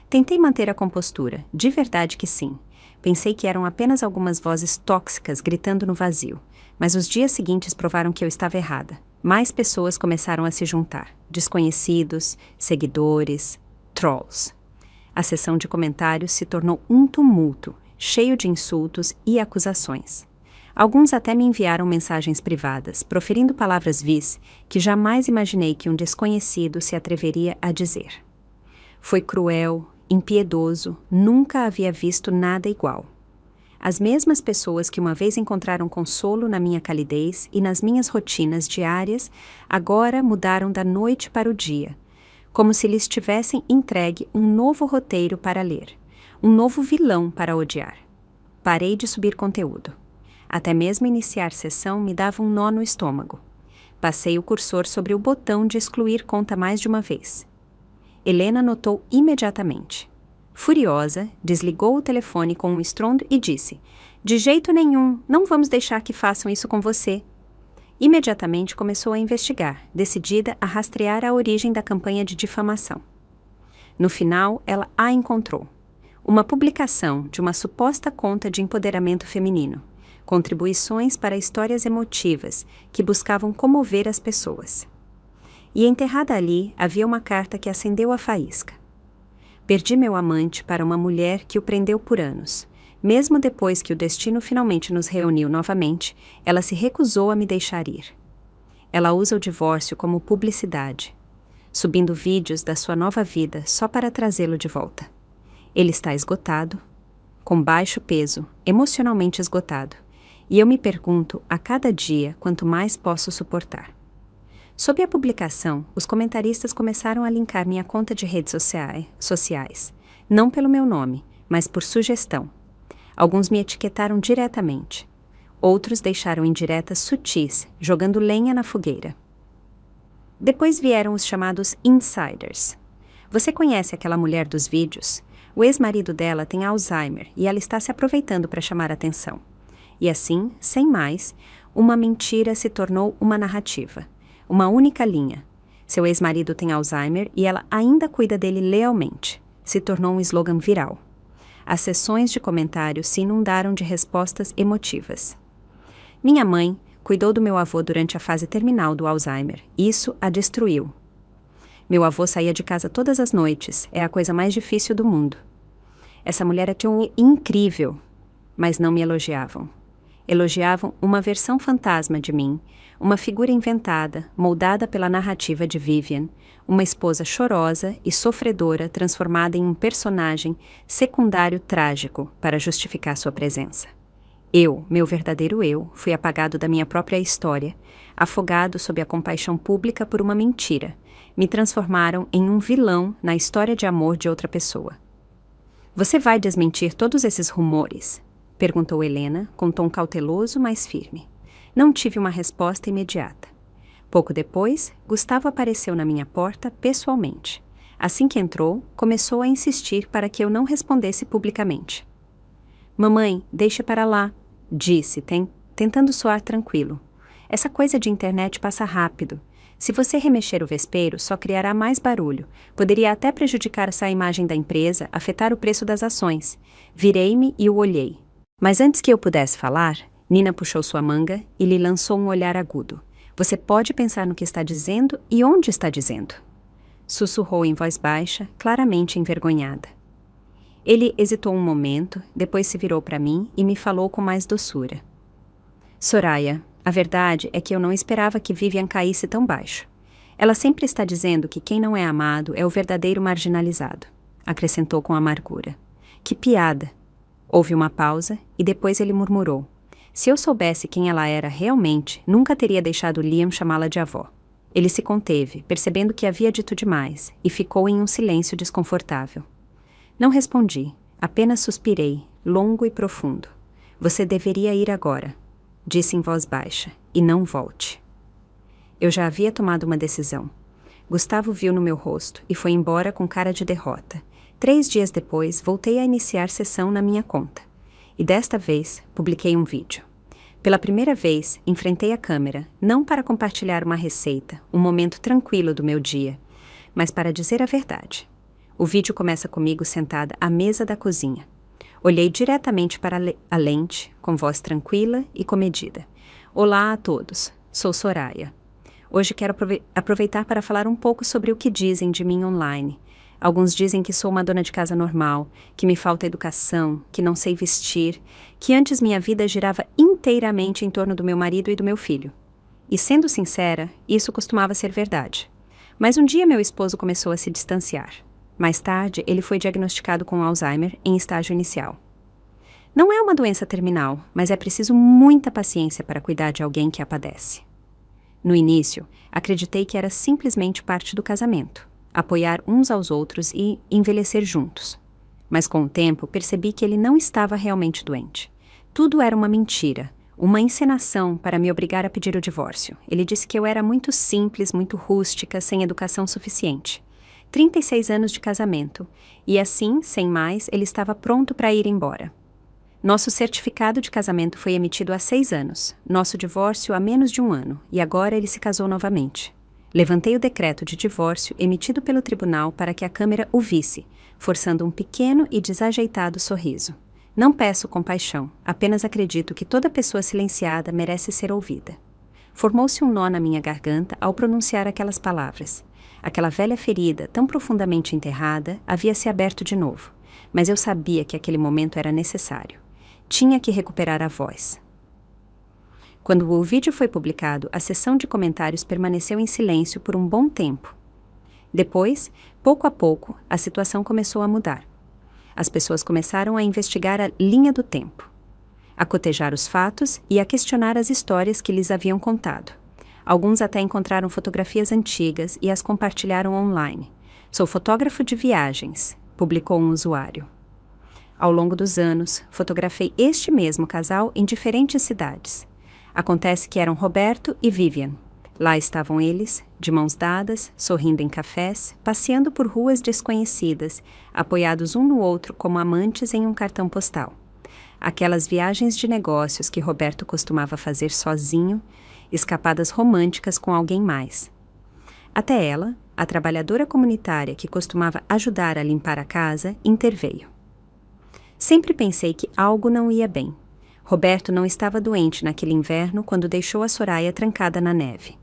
Tentei manter a compostura, de verdade que sim. Pensei que eram apenas algumas vozes tóxicas gritando no vazio. Mas os dias seguintes provaram que eu estava errada. Mais pessoas começaram a se juntar. Desconhecidos, seguidores, trolls. A sessão de comentários se tornou um tumulto, cheio de insultos e acusações. Alguns até me enviaram mensagens privadas, proferindo palavras vis que jamais imaginei que um desconhecido se atreveria a dizer. Foi cruel, impiedoso, nunca havia visto nada igual. As mesmas pessoas que uma vez encontraram consolo na minha calidez e nas minhas rotinas diárias, agora mudaram da noite para o dia, como se lhes tivessem entregue um novo roteiro para ler, um novo vilão para odiar. Parei de subir conteúdo. Até mesmo iniciar sessão me dava um nó no estômago. Passei o cursor sobre o botão de excluir conta mais de uma vez. Helena notou imediatamente. Furiosa, desligou o telefone com um estrondo e disse: "De jeito nenhum, não vamos deixar que façam isso com você." Imediatamente começou a investigar, decidida a rastrear a origem da campanha de difamação. No final, ela a encontrou. Uma publicação de uma suposta conta de empoderamento feminino. Contribuições para histórias emotivas que buscavam comover as pessoas. E enterrada ali havia uma carta que acendeu a faísca. Perdi meu amante para uma mulher que o prendeu por anos. Mesmo depois que o destino finalmente nos reuniu novamente, ela se recusou a me deixar ir. Ela usa o divórcio como publicidade, subindo vídeos da sua nova vida só para trazê-lo de volta. Ele está esgotado, com baixo peso, emocionalmente esgotado, e eu me pergunto a cada dia quanto mais posso suportar. Sob a publicação, os comentaristas começaram a linkar minha conta de redes sociais, não pelo meu nome, mas por sugestão. Alguns me etiquetaram diretamente. Outros deixaram indiretas sutis, jogando lenha na fogueira. Depois vieram os chamados insiders. Você conhece aquela mulher dos vídeos? O ex-marido dela tem Alzheimer e ela está se aproveitando para chamar atenção. E assim, sem mais, uma mentira se tornou uma narrativa. Uma única linha. Seu ex-marido tem Alzheimer e ela ainda cuida dele lealmente. Se tornou um slogan viral. As sessões de comentários se inundaram de respostas emotivas. Minha mãe cuidou do meu avô durante a fase terminal do Alzheimer. Isso a destruiu. Meu avô saía de casa todas as noites. É a coisa mais difícil do mundo. Essa mulher é tão incrível, mas não me elogiavam. Elogiavam uma versão fantasma de mim, uma figura inventada, moldada pela narrativa de Vivian, uma esposa chorosa e sofredora transformada em um personagem secundário trágico para justificar sua presença. Eu, meu verdadeiro eu, fui apagado da minha própria história, afogado sob a compaixão pública por uma mentira. Me transformaram em um vilão na história de amor de outra pessoa. Você vai desmentir todos esses rumores? Perguntou Helena, com tom cauteloso, mas firme. Não tive uma resposta imediata. Pouco depois, Gustavo apareceu na minha porta pessoalmente. Assim que entrou, começou a insistir para que eu não respondesse publicamente. Mamãe, deixe para lá, disse, tentando soar tranquilo. Essa coisa de internet passa rápido. Se você remexer o vespeiro, só criará mais barulho. Poderia até prejudicar essa imagem da empresa, afetar o preço das ações. Virei-me e o olhei. Mas antes que eu pudesse falar, Nina puxou sua manga e lhe lançou um olhar agudo. Você pode pensar no que está dizendo e onde está dizendo. Sussurrou em voz baixa, claramente envergonhada. Ele hesitou um momento, depois se virou para mim e me falou com mais doçura. Soraya, a verdade é que eu não esperava que Vivian caísse tão baixo. Ela sempre está dizendo que quem não é amado é o verdadeiro marginalizado, acrescentou com amargura. Que piada! Houve uma pausa e depois ele murmurou. Se eu soubesse quem ela era realmente, nunca teria deixado Liam chamá-la de avó. Ele se conteve, percebendo que havia dito demais, e ficou em um silêncio desconfortável. Não respondi, apenas suspirei, longo e profundo. Você deveria ir agora, disse em voz baixa, e não volte. Eu já havia tomado uma decisão. Gustavo viu no meu rosto e foi embora com cara de derrota. 3 dias depois, voltei a iniciar sessão na minha conta. E desta vez, publiquei um vídeo. Pela primeira vez, enfrentei a câmera, não para compartilhar uma receita, um momento tranquilo do meu dia, mas para dizer a verdade. O vídeo começa comigo sentada à mesa da cozinha. Olhei diretamente para a lente, com voz tranquila e comedida. Olá a todos, sou Soraya. Hoje quero aproveitar para falar um pouco sobre o que dizem de mim online. Alguns dizem que sou uma dona de casa normal, que me falta educação, que não sei vestir, que antes minha vida girava inteiramente em torno do meu marido e do meu filho. E sendo sincera, isso costumava ser verdade. Mas um dia meu esposo começou a se distanciar. Mais tarde, ele foi diagnosticado com Alzheimer em estágio inicial. Não é uma doença terminal, mas é preciso muita paciência para cuidar de alguém que a padece. No início, acreditei que era simplesmente parte do casamento. Apoiar uns aos outros e envelhecer juntos. Mas com o tempo percebi que ele não estava realmente doente. Tudo era uma mentira, uma encenação para me obrigar a pedir o divórcio. Ele disse que eu era muito simples, muito rústica, sem educação suficiente. 36 anos de casamento, e assim, sem mais, ele estava pronto para ir embora. Nosso certificado de casamento foi emitido há 6 anos, nosso divórcio há menos de 1 ano, e agora ele se casou novamente. Levantei o decreto de divórcio emitido pelo tribunal para que a câmera o visse, forçando um pequeno e desajeitado sorriso. Não peço compaixão, apenas acredito que toda pessoa silenciada merece ser ouvida. Formou-se um nó na minha garganta ao pronunciar aquelas palavras. Aquela velha ferida, tão profundamente enterrada, havia se aberto de novo, mas eu sabia que aquele momento era necessário. Tinha que recuperar a voz. Quando o vídeo foi publicado, a sessão de comentários permaneceu em silêncio por um bom tempo. Depois, pouco a pouco, a situação começou a mudar. As pessoas começaram a investigar a linha do tempo, a cotejar os fatos e a questionar as histórias que lhes haviam contado. Alguns até encontraram fotografias antigas e as compartilharam online. Sou fotógrafo de viagens, publicou um usuário. Ao longo dos anos, fotografei este mesmo casal em diferentes cidades. Acontece que eram Roberto e Vivian. Lá estavam eles, de mãos dadas, sorrindo em cafés, passeando por ruas desconhecidas, apoiados um no outro como amantes em um cartão postal. Aquelas viagens de negócios que Roberto costumava fazer sozinho, escapadas românticas com alguém mais. Até ela, a trabalhadora comunitária que costumava ajudar a limpar a casa, interveio. Sempre pensei que algo não ia bem. Roberto não estava doente naquele inverno quando deixou a Soraya trancada na neve.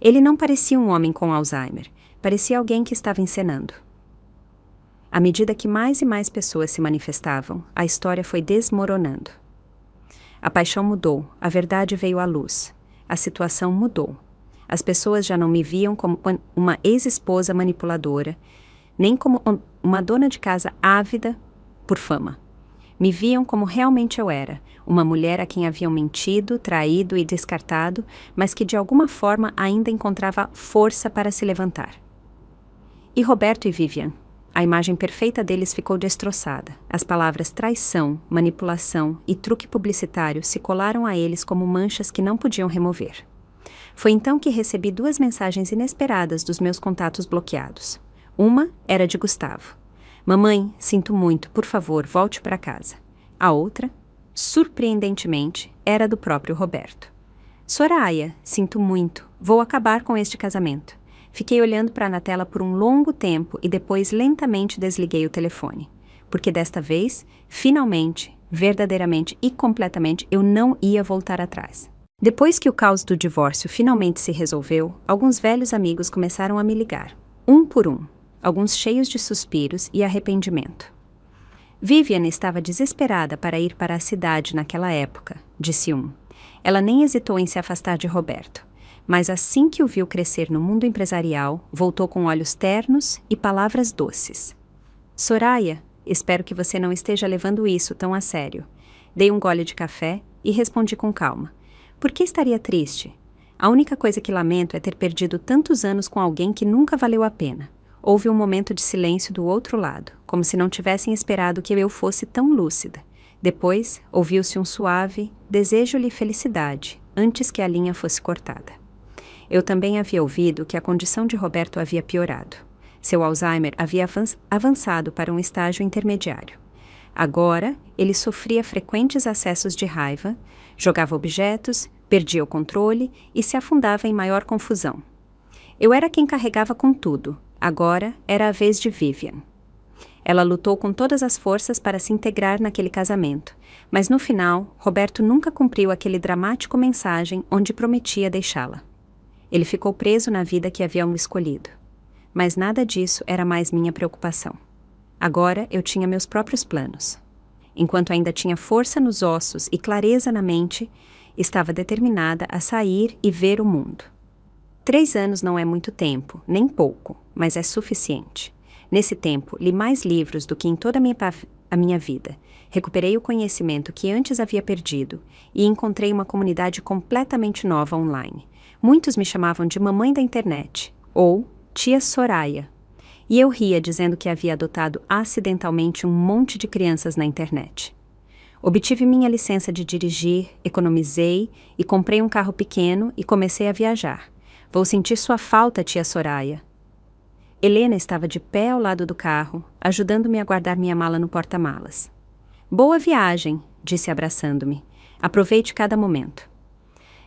Ele não parecia um homem com Alzheimer, parecia alguém que estava encenando. À medida que mais e mais pessoas se manifestavam, a história foi desmoronando. A paixão mudou, a verdade veio à luz. A situação mudou. As pessoas já não me viam como uma ex-esposa manipuladora, nem como uma dona de casa ávida por fama. Me viam como realmente eu era, uma mulher a quem haviam mentido, traído e descartado, mas que de alguma forma ainda encontrava força para se levantar. E Roberto e Vivian? A imagem perfeita deles ficou destroçada. As palavras traição, manipulação e truque publicitário se colaram a eles como manchas que não podiam remover. Foi então que recebi 2 mensagens inesperadas dos meus contatos bloqueados. Uma era de Gustavo. Mamãe, sinto muito, por favor, volte para casa. A outra, surpreendentemente, era do próprio Roberto. Soraya, sinto muito, vou acabar com este casamento. Fiquei olhando para a tela por um longo tempo e depois lentamente desliguei o telefone. Porque desta vez, finalmente, verdadeiramente e completamente, eu não ia voltar atrás. Depois que o caos do divórcio finalmente se resolveu, alguns velhos amigos começaram a me ligar, um por um, alguns cheios de suspiros e arrependimento. Vivian estava desesperada para ir para a cidade naquela época, disse um. Ela nem hesitou em se afastar de Roberto. Mas assim que o viu crescer no mundo empresarial, voltou com olhos ternos e palavras doces. Soraya, espero que você não esteja levando isso tão a sério. Dei um gole de café e respondi com calma. Por que estaria triste? A única coisa que lamento é ter perdido tantos anos com alguém que nunca valeu a pena. Houve um momento de silêncio do outro lado, como se não tivessem esperado que eu fosse tão lúcida. Depois, ouviu-se um suave desejo-lhe felicidade, antes que a linha fosse cortada. Eu também havia ouvido que a condição de Roberto havia piorado. Seu Alzheimer havia avançado para um estágio intermediário. Agora, ele sofria frequentes acessos de raiva, jogava objetos, perdia o controle e se afundava em maior confusão. Eu era quem carregava com tudo. Agora era a vez de Vivian. Ela lutou com todas as forças para se integrar naquele casamento, mas no final, Roberto nunca cumpriu aquele dramático mensagem onde prometia deixá-la. Ele ficou preso na vida que haviam escolhido. Mas nada disso era mais minha preocupação. Agora eu tinha meus próprios planos. Enquanto ainda tinha força nos ossos e clareza na mente, estava determinada a sair e ver o mundo. 3 anos não é muito tempo, nem pouco, mas é suficiente. Nesse tempo, li mais livros do que em toda a minha vida. Recuperei o conhecimento que antes havia perdido e encontrei uma comunidade completamente nova online. Muitos me chamavam de mamãe da internet, ou tia Soraya. E eu ria dizendo que havia adotado acidentalmente um monte de crianças na internet. Obtive minha licença de dirigir, economizei e comprei um carro pequeno e comecei a viajar. Vou sentir sua falta, tia Soraya. Helena estava de pé ao lado do carro, ajudando-me a guardar minha mala no porta-malas. Boa viagem, disse abraçando-me. Aproveite cada momento.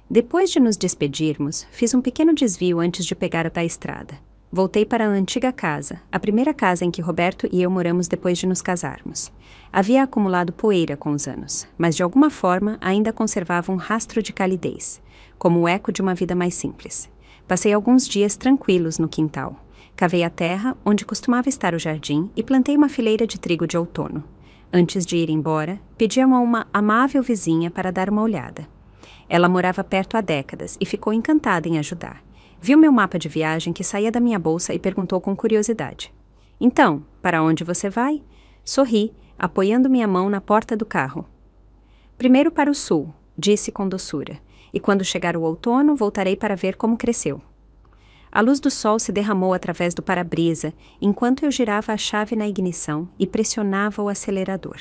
Depois de nos despedirmos, fiz um pequeno desvio antes de pegar a estrada. Voltei para a antiga casa, a primeira casa em que Roberto e eu moramos depois de nos casarmos. Havia acumulado poeira com os anos, mas de alguma forma ainda conservava um rastro de calidez, como o eco de uma vida mais simples. Passei alguns dias tranquilos no quintal. Cavei a terra onde costumava estar o jardim e plantei uma fileira de trigo de outono. Antes de ir embora, pedi a uma amável vizinha para dar uma olhada. Ela morava perto há décadas e ficou encantada em ajudar. Viu meu mapa de viagem que saía da minha bolsa e perguntou com curiosidade. Então, para onde você vai? Sorri, apoiando minha mão na porta do carro. Primeiro para o sul, disse com doçura, e quando chegar o outono voltarei para ver como cresceu. A luz do sol se derramou através do para-brisa enquanto eu girava a chave na ignição e pressionava o acelerador.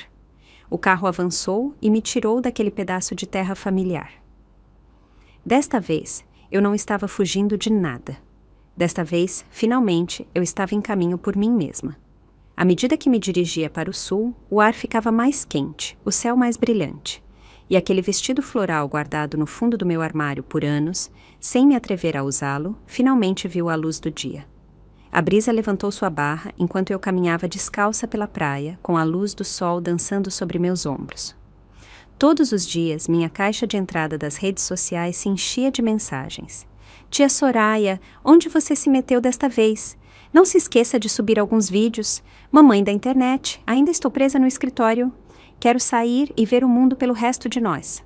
O carro avançou e me tirou daquele pedaço de terra familiar. Desta vez, eu não estava fugindo de nada. Desta vez, finalmente, eu estava em caminho por mim mesma. À medida que me dirigia para o sul, o ar ficava mais quente, o céu mais brilhante. E aquele vestido floral guardado no fundo do meu armário por anos, sem me atrever a usá-lo, finalmente viu a luz do dia. A brisa levantou sua barra enquanto eu caminhava descalça pela praia, com a luz do sol dançando sobre meus ombros. Todos os dias, minha caixa de entrada das redes sociais se enchia de mensagens. Tia Soraya, onde você se meteu desta vez? Não se esqueça de subir alguns vídeos. Mamãe da internet, ainda estou presa no escritório. Quero sair e ver o mundo pelo resto de nós.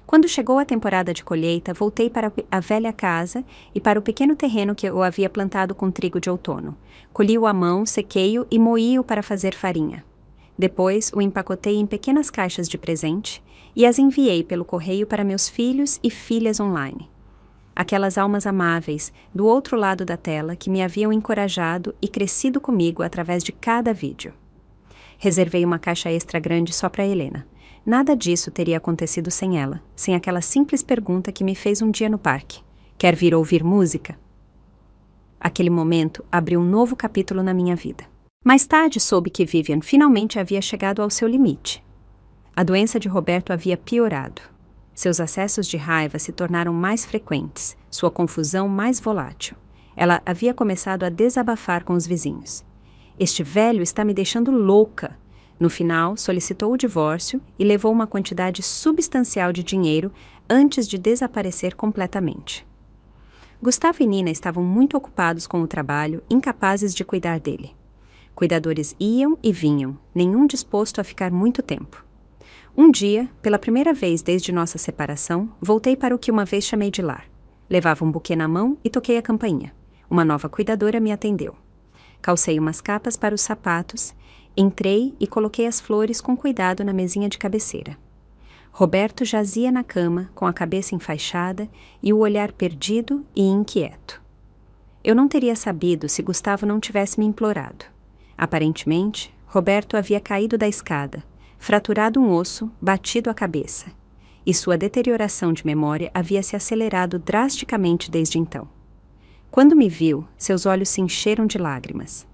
Quando chegou a temporada de colheita, voltei para a velha casa e para o pequeno terreno que eu havia plantado com trigo de outono. Colhi-o à mão, sequei-o e moí-o para fazer farinha. Depois, o empacotei em pequenas caixas de presente e as enviei pelo correio para meus filhos e filhas online. Aquelas almas amáveis, do outro lado da tela, que me haviam encorajado e crescido comigo através de cada vídeo. Reservei uma caixa extra grande só para Helena. Nada disso teria acontecido sem ela, sem aquela simples pergunta que me fez um dia no parque. Quer vir ouvir música? Aquele momento abriu um novo capítulo na minha vida. Mais tarde soube que Vivian finalmente havia chegado ao seu limite. A doença de Roberto havia piorado. Seus acessos de raiva se tornaram mais frequentes, sua confusão mais volátil. Ela havia começado a desabafar com os vizinhos. Este velho está me deixando louca. No final, solicitou o divórcio e levou uma quantidade substancial de dinheiro antes de desaparecer completamente. Gustavo e Nina estavam muito ocupados com o trabalho, incapazes de cuidar dele. Cuidadores iam e vinham, nenhum disposto a ficar muito tempo. Um dia, pela primeira vez desde nossa separação, voltei para o que uma vez chamei de lar. Levava um buquê na mão e toquei a campainha. Uma nova cuidadora me atendeu. Calcei umas capas para os sapatos, entrei e coloquei as flores com cuidado na mesinha de cabeceira. Roberto jazia na cama, com a cabeça enfaixada e o olhar perdido e inquieto. Eu não teria sabido se Gustavo não tivesse me implorado. Aparentemente, Roberto havia caído da escada, fraturado um osso, batido a cabeça, e sua deterioração de memória havia se acelerado drasticamente desde então. Quando me viu, seus olhos se encheram de lágrimas.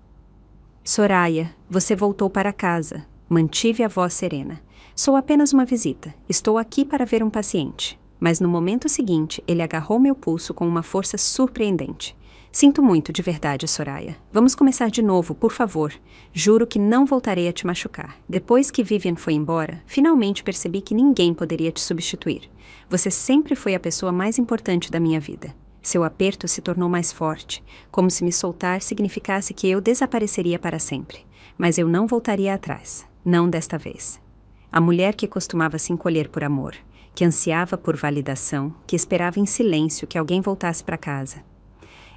Soraya, você voltou para casa. Mantive a voz serena. Sou apenas uma visita. Estou aqui para ver um paciente. Mas no momento seguinte, ele agarrou meu pulso com uma força surpreendente. Sinto muito, de verdade, Soraya. Vamos começar de novo, por favor. Juro que não voltarei a te machucar. Depois que Vivian foi embora, finalmente percebi que ninguém poderia te substituir. Você sempre foi a pessoa mais importante da minha vida. Seu aperto se tornou mais forte, como se me soltar significasse que eu desapareceria para sempre. Mas eu não voltaria atrás. Não desta vez. A mulher que costumava se encolher por amor, que ansiava por validação, que esperava em silêncio que alguém voltasse para casa.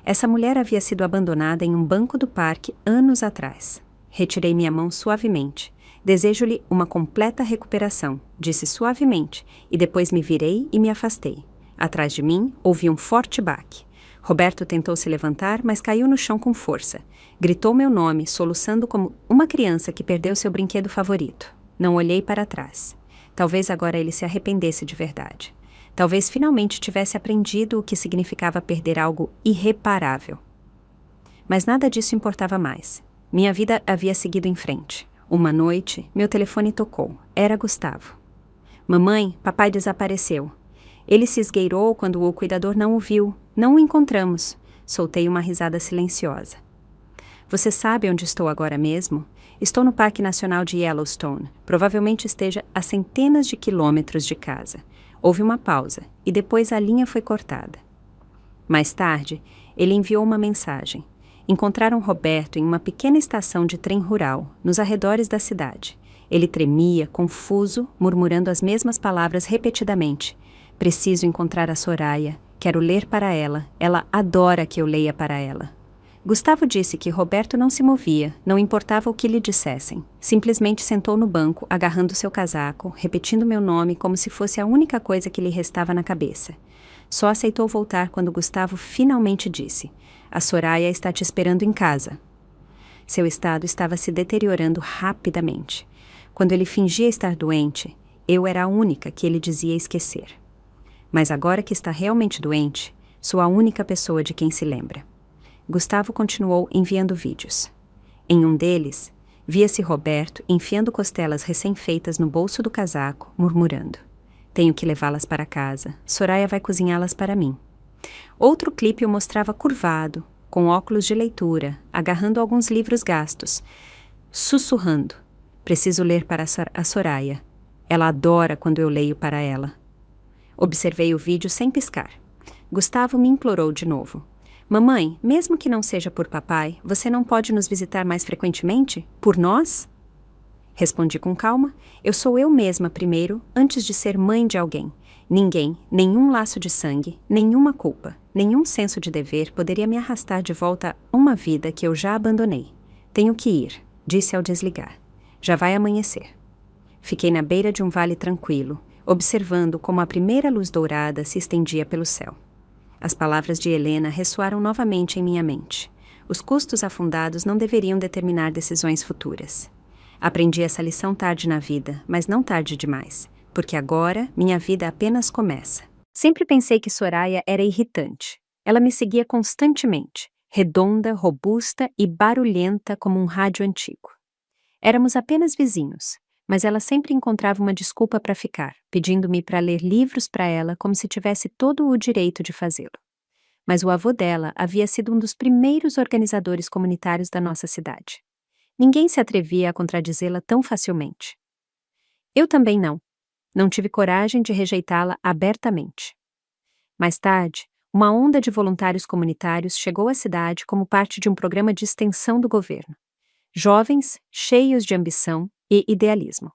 Essa mulher havia sido abandonada em um banco do parque anos atrás. Retirei minha mão suavemente. Desejo-lhe uma completa recuperação, disse suavemente, e depois me virei e me afastei. Atrás de mim, ouvi um forte baque. Roberto tentou se levantar, mas caiu no chão com força. Gritou meu nome, soluçando como uma criança que perdeu seu brinquedo favorito. Não olhei para trás. Talvez agora ele se arrependesse de verdade. Talvez finalmente tivesse aprendido o que significava perder algo irreparável. Mas nada disso importava mais. Minha vida havia seguido em frente. Uma noite, meu telefone tocou. Era Gustavo. Mamãe, papai desapareceu. Ele se esgueirou quando o cuidador não o viu. Não o encontramos. Soltei uma risada silenciosa. Você sabe onde estou agora mesmo? Estou no Parque Nacional de Yellowstone. Provavelmente esteja a centenas de quilômetros de casa. Houve uma pausa, e depois a linha foi cortada. Mais tarde, ele enviou uma mensagem. Encontraram Roberto em uma pequena estação de trem rural, nos arredores da cidade. Ele tremia, confuso, murmurando as mesmas palavras repetidamente. Preciso encontrar a Soraya. Quero ler para ela. Ela adora que eu leia para ela. Gustavo disse que Roberto não se movia, não importava o que lhe dissessem. Simplesmente sentou no banco, agarrando seu casaco, repetindo meu nome como se fosse a única coisa que lhe restava na cabeça. Só aceitou voltar quando Gustavo finalmente disse: a Soraya está te esperando em casa. Seu estado estava se deteriorando rapidamente. Quando ele fingia estar doente, eu era a única que ele dizia esquecer. Mas agora que está realmente doente, sou a única pessoa de quem se lembra. Gustavo continuou enviando vídeos. Em um deles, via-se Roberto enfiando costelas recém-feitas no bolso do casaco, murmurando: tenho que levá-las para casa. Soraya vai cozinhá-las para mim. Outro clipe o mostrava curvado, com óculos de leitura, agarrando alguns livros gastos, sussurrando: preciso ler para a Soraya. Ela adora quando eu leio para ela. Observei o vídeo sem piscar. Gustavo me implorou de novo: mamãe, mesmo que não seja por papai, você não pode nos visitar mais frequentemente? Por nós? Respondi com calma: eu sou eu mesma primeiro, antes de ser mãe de alguém. Ninguém, nenhum laço de sangue, nenhuma culpa, nenhum senso de dever poderia me arrastar de volta a uma vida que eu já abandonei. Tenho que ir, disse ao desligar. Já vai amanhecer. Fiquei na beira de um vale tranquilo, observando como a primeira luz dourada se estendia pelo céu. As palavras de Helena ressoaram novamente em minha mente. Os custos afundados não deveriam determinar decisões futuras. Aprendi essa lição tarde na vida, mas não tarde demais, porque agora minha vida apenas começa. Sempre pensei que Soraya era irritante. Ela me seguia constantemente, redonda, robusta e barulhenta como um rádio antigo. Éramos apenas vizinhos, mas ela sempre encontrava uma desculpa para ficar, pedindo-me para ler livros para ela como se tivesse todo o direito de fazê-lo. Mas o avô dela havia sido um dos primeiros organizadores comunitários da nossa cidade. Ninguém se atrevia a contradizê-la tão facilmente. Eu também não. Não tive coragem de rejeitá-la abertamente. Mais tarde, uma onda de voluntários comunitários chegou à cidade como parte de um programa de extensão do governo. Jovens, cheios de ambição e idealismo.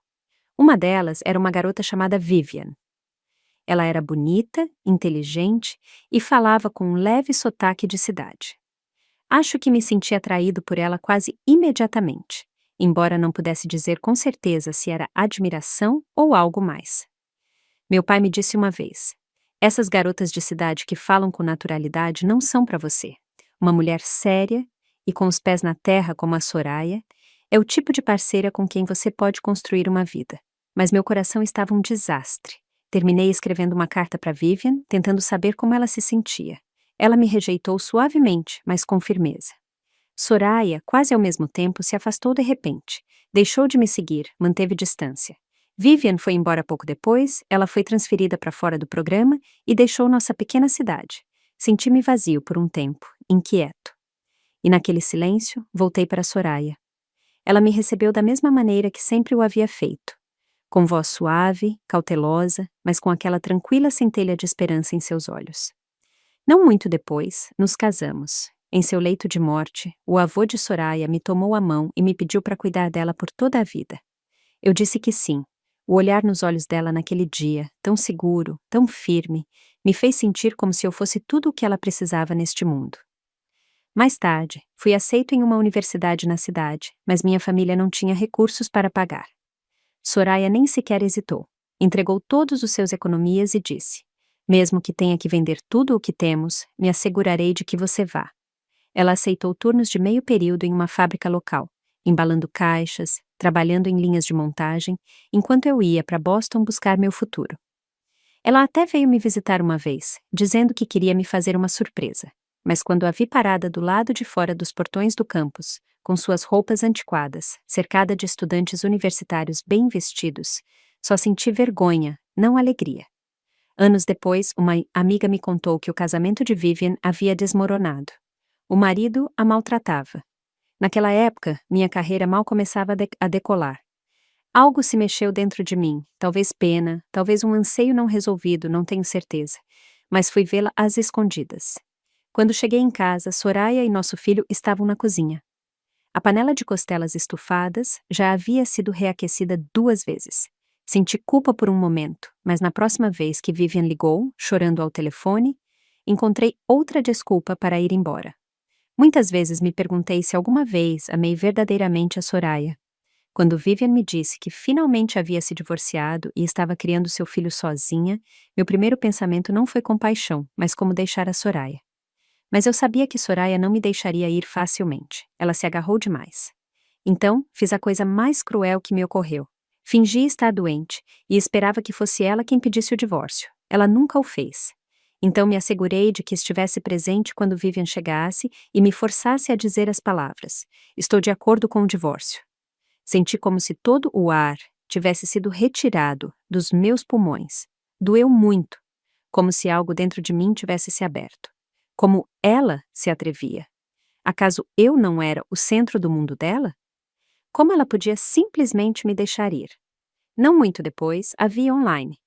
Uma delas era uma garota chamada Vivian. Ela era bonita, inteligente e falava com um leve sotaque de cidade. Acho que me senti atraído por ela quase imediatamente, embora não pudesse dizer com certeza se era admiração ou algo mais. Meu pai me disse uma vez: essas garotas de cidade que falam com naturalidade não são para você. Uma mulher séria e com os pés na terra como a Soraya é o tipo de parceira com quem você pode construir uma vida. Mas meu coração estava um desastre. Terminei escrevendo uma carta para Vivian, tentando saber como ela se sentia. Ela me rejeitou suavemente, mas com firmeza. Soraya, quase ao mesmo tempo, se afastou de repente. Deixou de me seguir, manteve distância. Vivian foi embora pouco depois, ela foi transferida para fora do programa e deixou nossa pequena cidade. Senti-me vazio por um tempo, inquieto. E naquele silêncio, voltei para Soraya. Ela me recebeu da mesma maneira que sempre o havia feito. Com voz suave, cautelosa, mas com aquela tranquila centelha de esperança em seus olhos. Não muito depois, nos casamos. Em seu leito de morte, o avô de Soraya me tomou a mão e me pediu para cuidar dela por toda a vida. Eu disse que sim. O olhar nos olhos dela naquele dia, tão seguro, tão firme, me fez sentir como se eu fosse tudo o que ela precisava neste mundo. Mais tarde, fui aceito em uma universidade na cidade, mas minha família não tinha recursos para pagar. Soraya nem sequer hesitou. Entregou todos os seus economias e disse: mesmo que tenha que vender tudo o que temos, me assegurarei de que você vá. Ela aceitou turnos de meio período em uma fábrica local, embalando caixas, trabalhando em linhas de montagem, enquanto eu ia para Boston buscar meu futuro. Ela até veio me visitar uma vez, dizendo que queria me fazer uma surpresa, mas quando a vi parada do lado de fora dos portões do campus, com suas roupas antiquadas, cercada de estudantes universitários bem vestidos, só senti vergonha, não alegria. Anos depois, uma amiga me contou que o casamento de Vivian havia desmoronado. O marido a maltratava. Naquela época, minha carreira mal começava a decolar. Algo se mexeu dentro de mim, talvez pena, talvez um anseio não resolvido, não tenho certeza, mas fui vê-la às escondidas. Quando cheguei em casa, Soraya e nosso filho estavam na cozinha. A panela de costelas estufadas já havia sido reaquecida 2 vezes. Senti culpa por um momento, mas na próxima vez que Vivian ligou, chorando ao telefone, encontrei outra desculpa para ir embora. Muitas vezes me perguntei se alguma vez amei verdadeiramente a Soraya. Quando Vivian me disse que finalmente havia se divorciado e estava criando seu filho sozinha, meu primeiro pensamento não foi compaixão, mas como deixar a Soraya. Mas eu sabia que Soraya não me deixaria ir facilmente. Ela se agarrou demais. Então, fiz a coisa mais cruel que me ocorreu. Fingi estar doente e esperava que fosse ela quem pedisse o divórcio. Ela nunca o fez. Então me assegurei de que estivesse presente quando Vivian chegasse e me forçasse a dizer as palavras: estou de acordo com o divórcio. Senti como se todo o ar tivesse sido retirado dos meus pulmões. Doeu muito, como se algo dentro de mim tivesse se aberto. Como ela se atrevia? Acaso eu não era o centro do mundo dela? Como ela podia simplesmente me deixar ir? Não muito depois, a vi online.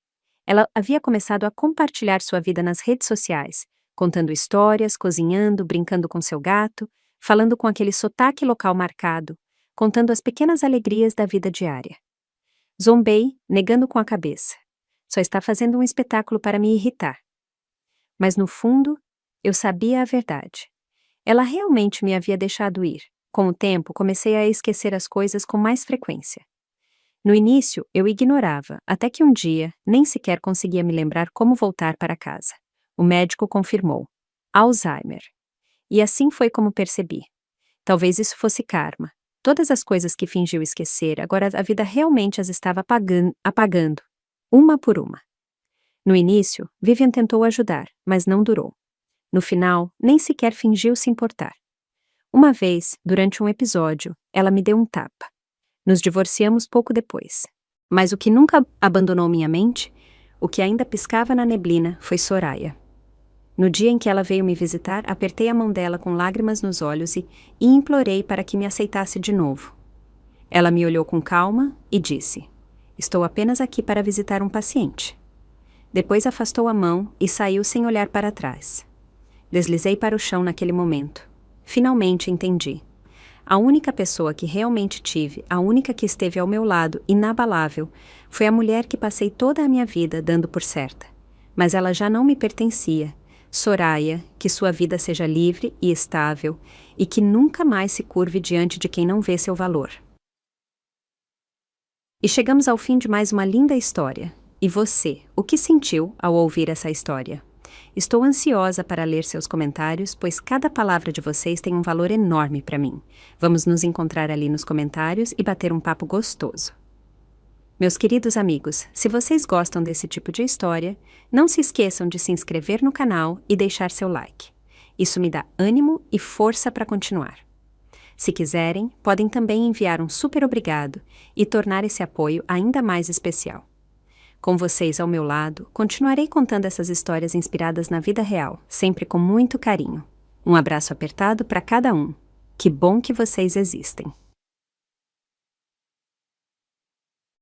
Ela havia começado a compartilhar sua vida nas redes sociais, contando histórias, cozinhando, brincando com seu gato, falando com aquele sotaque local marcado, contando as pequenas alegrias da vida diária. Zombei, negando com a cabeça. Só está fazendo um espetáculo para me irritar. Mas no fundo, eu sabia a verdade. Ela realmente me havia deixado ir. Com o tempo, comecei a esquecer as coisas com mais frequência. No início, eu ignorava, até que um dia, nem sequer conseguia me lembrar como voltar para casa. O médico confirmou: Alzheimer. E assim foi como percebi. Talvez isso fosse karma. Todas as coisas que fingiu esquecer, agora a vida realmente as estava apagando, uma por uma. No início, Vivian tentou ajudar, mas não durou. No final, nem sequer fingiu se importar. Uma vez, durante um episódio, ela me deu um tapa. Nos divorciamos pouco depois. Mas o que nunca abandonou minha mente, o que ainda piscava na neblina, foi Soraya. No dia em que ela veio me visitar, apertei a mão dela com lágrimas nos olhos e implorei para que me aceitasse de novo. Ela me olhou com calma e disse: Estou apenas aqui para visitar um paciente. Depois afastou a mão e saiu sem olhar para trás. Deslizei para o chão naquele momento. Finalmente entendi. A única pessoa que realmente tive, a única que esteve ao meu lado, inabalável, foi a mulher que passei toda a minha vida dando por certa. Mas ela já não me pertencia. Soraya, que sua vida seja livre e estável, e que nunca mais se curve diante de quem não vê seu valor. E chegamos ao fim de mais uma linda história. E você, o que sentiu ao ouvir essa história? Estou ansiosa para ler seus comentários, pois cada palavra de vocês tem um valor enorme para mim. Vamos nos encontrar ali nos comentários e bater um papo gostoso. Meus queridos amigos, se vocês gostam desse tipo de história, não se esqueçam de se inscrever no canal e deixar seu like. Isso me dá ânimo e força para continuar. Se quiserem, podem também enviar um super obrigado e tornar esse apoio ainda mais especial. Com vocês ao meu lado, continuarei contando essas histórias inspiradas na vida real, sempre com muito carinho. Um abraço apertado para cada um. Que bom que vocês existem!